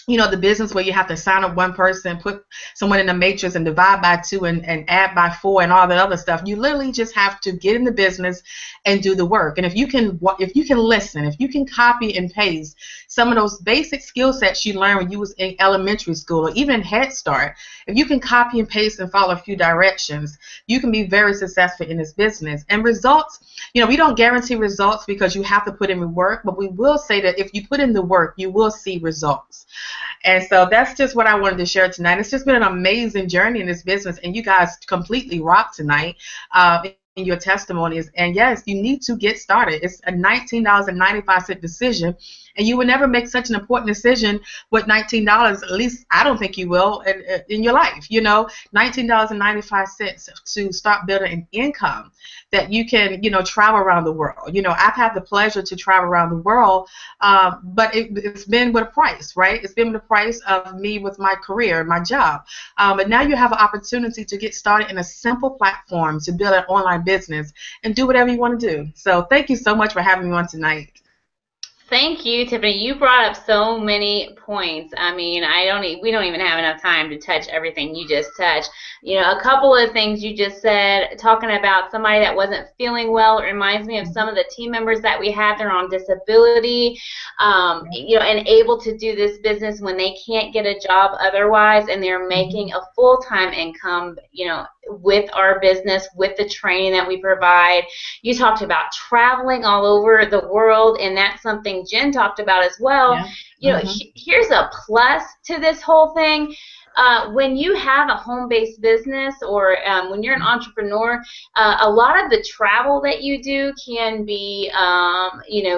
the business where you have to sign up one person, put someone in the matrix and divide by 2 and add by 4 and all that other stuff. You literally just have to get in the business and do the work. And if you can listen, if you can copy and paste some of those basic skill sets you learned when you was in elementary school or even Head Start, if you can copy and paste and follow a few directions, you can be very successful in this business. And results, we don't guarantee results because you have to put in the work, but we will say that if you put in the work, you will see results. And so that's just what I wanted to share tonight. It's just been an amazing journey in this business, and you guys completely rocked tonight in your testimonies. And yes, you need to get started. It's a $19.95 decision, and you will never make such an important decision with $19. At least I don't think you will in your life. $19.95 to start building an income that you can, travel around the world. I've had the pleasure to travel around the world, but it's been with a price, right? It's been with the price of me with my career, my job. But now you have an opportunity to get started in a simple platform to build an online business and do whatever you want to do. So thank you so much for having me on tonight. Thank you, Tiffany. You brought up so many points. I mean, we don't even have enough time to touch everything you just touched. A couple of things you just said, talking about somebody that wasn't feeling well, it reminds me of some of the team members that we have. They're on disability, and able to do this business when they can't get a job otherwise, and they're making a full-time income, with our business, with the training that we provide. You talked about traveling all over the world, and that's something Jen talked about as well. Yeah. Here's a plus to this whole thing. When you have a home-based business or when you're an entrepreneur, a lot of the travel that you do can be,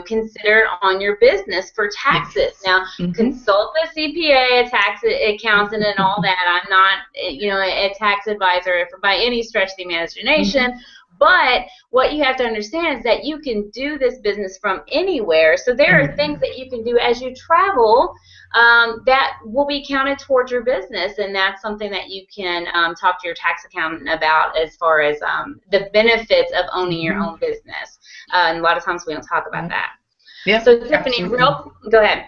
considered on your business for taxes. Now, consult a CPA, a tax accountant, and all that. I'm not, a tax advisor by any stretch of the imagination. But what you have to understand is that you can do this business from anywhere. So there are things that you can do as you travel that will be counted towards your business, and that's something that you can talk to your tax accountant about as far as the benefits of owning your own business. And a lot of times we don't talk about that. Yeah. So Tiffany, go ahead.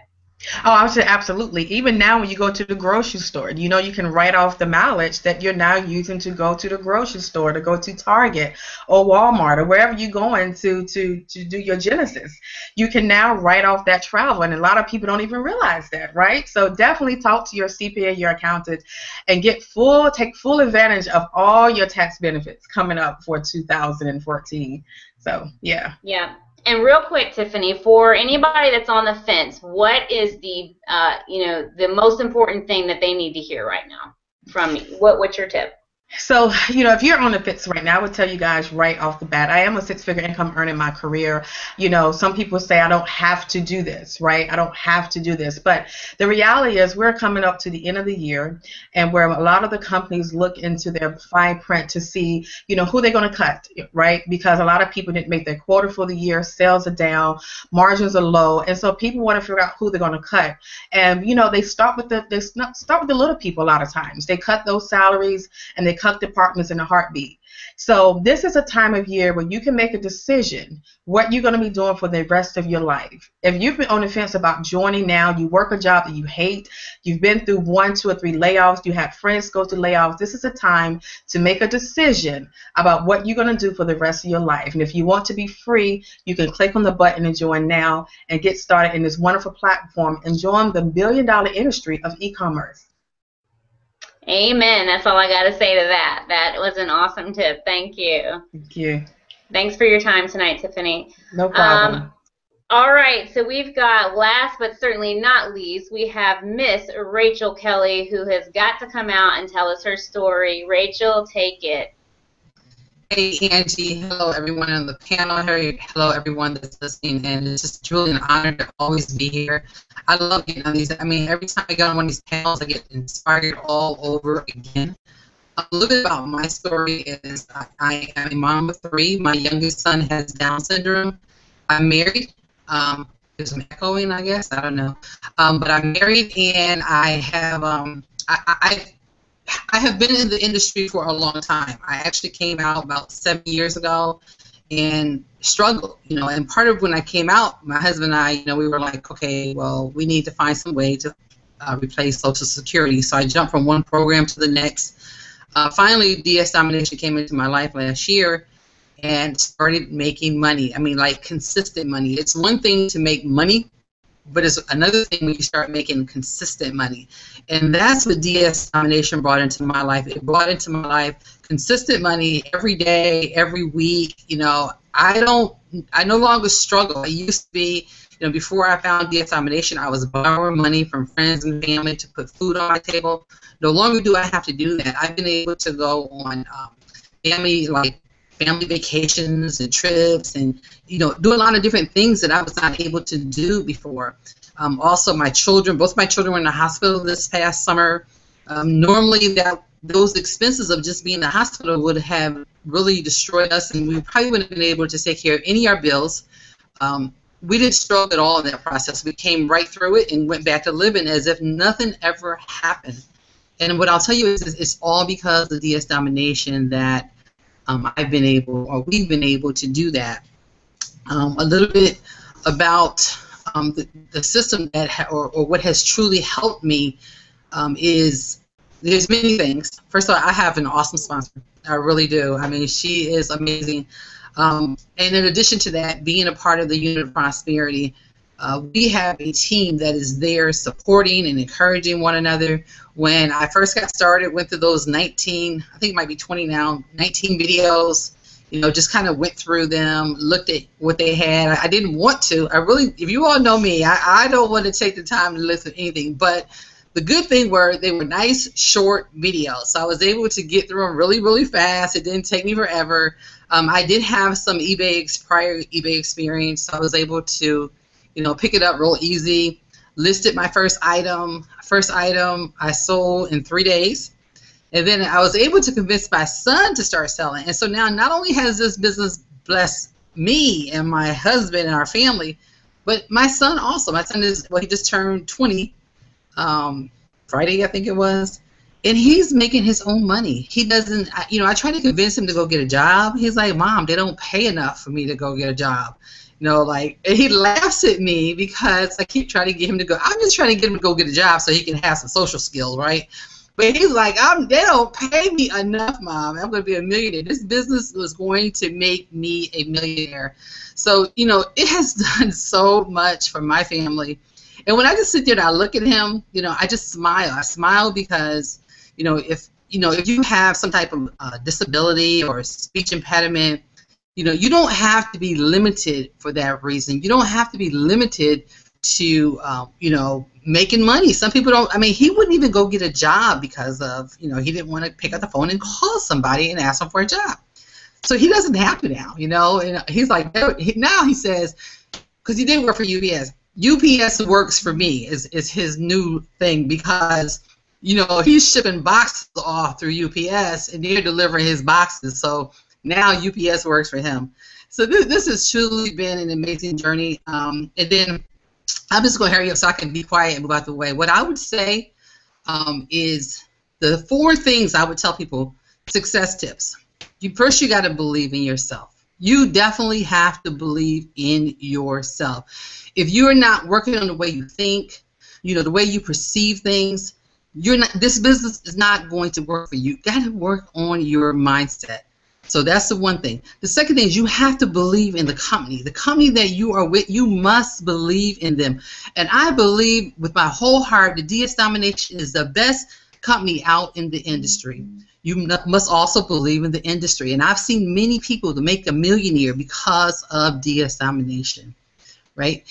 Oh, I would say absolutely. Even now when you go to the grocery store, you can write off the mileage that you're now using to go to the grocery store, to go to Target or Walmart or wherever you're going to do your Genesis. You can now write off that travel, and a lot of people don't even realize that, right? So definitely talk to your CPA, your accountant, and take full advantage of all your tax benefits coming up for 2014. So, yeah. Yeah. And real quick, Tiffany, for anybody that's on the fence, what is the the most important thing that they need to hear right now from me? What's your tip? So, if you're on the fence right now, I would tell you guys right off the bat, I am a six-figure income earner in my career. Some people say I don't have to do this, right? I don't have to do this. But the reality is we're coming up to the end of the year, and where a lot of the companies look into their fine print to see, who they're going to cut, right? Because a lot of people didn't make their quota for the year, sales are down, margins are low, and so people want to figure out who they're going to cut. And, they start with the little people a lot of times. They cut those salaries and they cut departments in a heartbeat. So this is a time of year where you can make a decision what you're going to be doing for the rest of your life. If you've been on the fence about joining now, you work a job that you hate, you've been through 1, 2, or 3 layoffs, you had friends go through layoffs, this is a time to make a decision about what you're going to do for the rest of your life. And if you want to be free, you can click on the button and join now and get started in this wonderful platform and join the billion-dollar industry of e-commerce. Amen. That's all I got to say to that. That was an awesome tip. Thank you. Thank you. Thanks for your time tonight, Tiffany. No problem. All right. So we've got, last but certainly not least, we have Miss Rachel Kelly, who has got to come out and tell us her story. Rachel, take it. Hey, Angie. Hello, everyone on the panel. Hello, everyone that's listening. And it's just truly an honor to always be here. I love getting on these. I mean, every time I get on one of these panels, I get inspired all over again. A little bit about my story is I am a mom of 3. My youngest son has Down syndrome. I'm married. There's some echoing, I guess. I don't know. But I'm married, and I have I have been in the industry for a long time. I actually came out about 7 years ago and struggled, and part of when I came out, my husband and I, we were like, okay, well, we need to find some way to replace Social Security. So I jumped from one program to the next. Finally, DS Domination came into my life last year and started making money. I mean, like consistent money. It's one thing to make money, but it's another thing when you start making consistent money. And that's what DS Domination brought into my life. It brought into my life consistent money every day, every week. I no longer struggle. I used to be, before I found DS Domination, I was borrowing money from friends and family to put food on my table. No longer do I have to do that. I've been able to go on family vacations and trips and, do a lot of different things that I was not able to do before. Also, both my children were in the hospital this past summer. Normally, those expenses of just being in the hospital would have really destroyed us, and we probably wouldn't have been able to take care of any of our bills. We didn't struggle at all in that process. We came right through it and went back to living as if nothing ever happened. And what I'll tell you is it's all because of DS Domination that we've been able to do that. A little bit about the system or what has truly helped me is there's many things. First of all, I have an awesome sponsor. I really do. I mean, she is amazing. And in addition to that, being a part of the Unit of Prosperity, we have a team that is there supporting and encouraging one another. When I first got started, went through those 19, I think it might be 20 now, 19 videos, just kind of went through them, looked at what they had. I didn't want to. If you all know me, I don't want to take the time to listen to anything. But the good thing they were nice, short videos. So I was able to get through them really, really fast. It didn't take me forever. I did have some prior eBay experience, so I was able to, pick it up real easy. Listed my first item. First item I sold in 3 days. And then I was able to convince my son to start selling. And so now not only has this business blessed me and my husband and our family, but my son also. My son he just turned 20 Friday, I think it was. And he's making his own money. He doesn't, I try to convince him to go get a job. He's like, Mom, they don't pay enough for me to go get a job. And he laughs at me because I keep trying to get him to go. I'm just trying to get him to go get a job so he can have some social skills, right? But he's like, they don't pay me enough, Mom. I'm going to be a millionaire. This business was going to make me a millionaire. So, it has done so much for my family. And when I just sit there and I look at him, I just smile. I smile because, if you have some type of disability or speech impediment, you don't have to be limited for that reason. You don't have to be limited to, making money. Some people don't. I mean, he wouldn't even go get a job because of, you know, he didn't want to pick up the phone and call somebody and ask them for a job. So he doesn't have to now, you know. And he's like, now he says, because he did work for UPS. UPS works for me is his new thing, because, you know, he's shipping boxes off through UPS and they're delivering his boxes. So now UPS works for him. So this has truly been an amazing journey. And then I'm just going to hurry up so I can be quiet and move out the way. What I would say is the 4 things I would tell people, success tips. First, you got to believe in yourself. You definitely have to believe in yourself. If you're not working on the way you think, you know, the way you perceive things, this business is not going to work for you. You got to work on your mindset. So that's the one thing. The second thing is you have to believe in the company. The company that you are with, you must believe in them. And I believe with my whole heart that DS Domination is the best company out in the industry. You must also believe in the industry. And I've seen many people to make a millionaire because of DS Domination, right?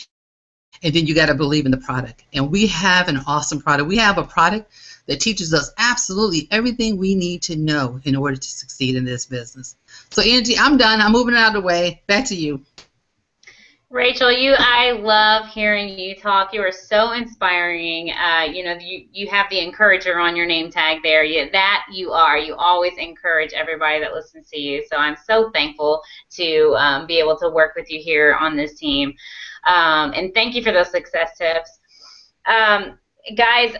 And then you got to believe in the product. And we have an awesome product. We have a product that teaches us absolutely everything we need to know in order to succeed in this business. So Angie, I'm done. I'm moving out of the way. Back to you. Rachel, I love hearing you talk. You are so inspiring. You know, you have the encourager on your name tag there. You are. You always encourage everybody that listens to you. So I'm so thankful to be able to work with you here on this team. And thank you for those success tips. Guys,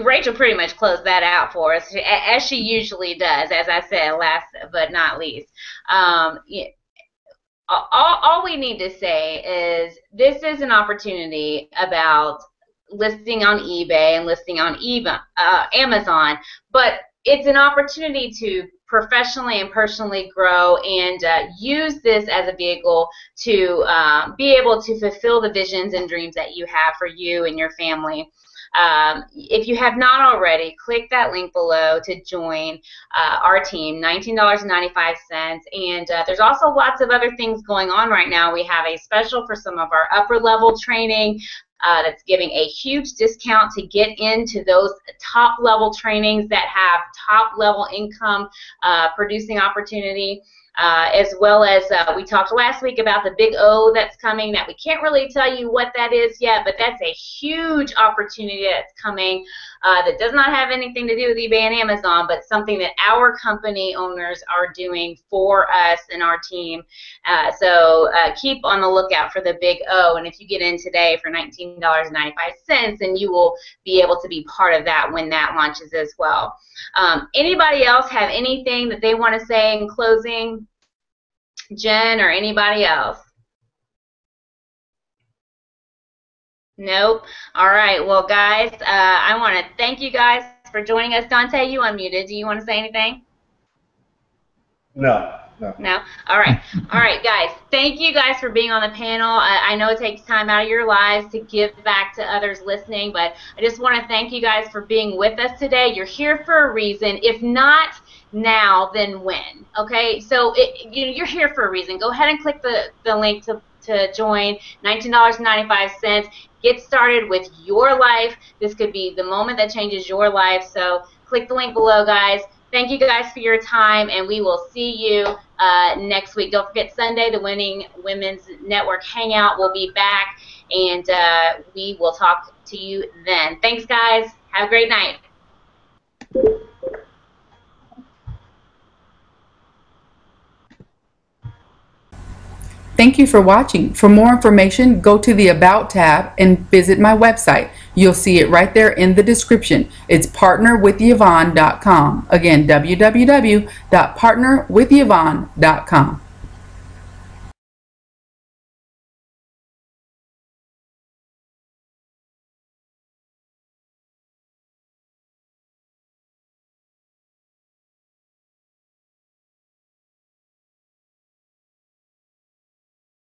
Rachel pretty much closed that out for us, as she usually does, as I said, last but not least. All we need to say is this is an opportunity about listing on eBay and listing on Amazon, but it's an opportunity to professionally and personally grow and use this as a vehicle to be able to fulfill the visions and dreams that you have for you and your family. If you have not already, click that link below to join our team, $19.95. And there's also lots of other things going on right now. We have a special for some of our upper level training that's giving a huge discount to get into those top level trainings that have top level income producing opportunity. As well as we talked last week about the big O that's coming, that we can't really tell you what that is yet, but that's a huge opportunity that's coming that does not have anything to do with eBay and Amazon, but something that our company owners are doing for us and our team. So keep on the lookout for the big O, and if you get in today for $19.95, then you will be able to be part of that when that launches as well. Anybody else have anything that they want to say in closing? Jen or anybody else? Nope. All right. Well, guys, I want to thank you guys for joining us. Dante, you unmuted. Do you want to say anything? No. No? All right. All right, guys. Thank you guys for being on the panel. I know it takes time out of your lives to give back to others listening, but I just want to thank you guys for being with us today. You're here for a reason. If not now, then when? Okay? So you're here for a reason. Go ahead and click the link to join, $19.95. Get started with your life. This could be the moment that changes your life. So click the link below, guys. Thank you guys for your time, and we will see you next week. Don't forget Sunday, the Winning Women's Network Hangout will be back, and we will talk to you then. Thanks, guys. Have a great night. Thank you for watching. For more information, go to the About tab and visit my website. You'll see it right there in the description. It's partnerwithyvonne.com. Again, www.partnerwithyvonne.com.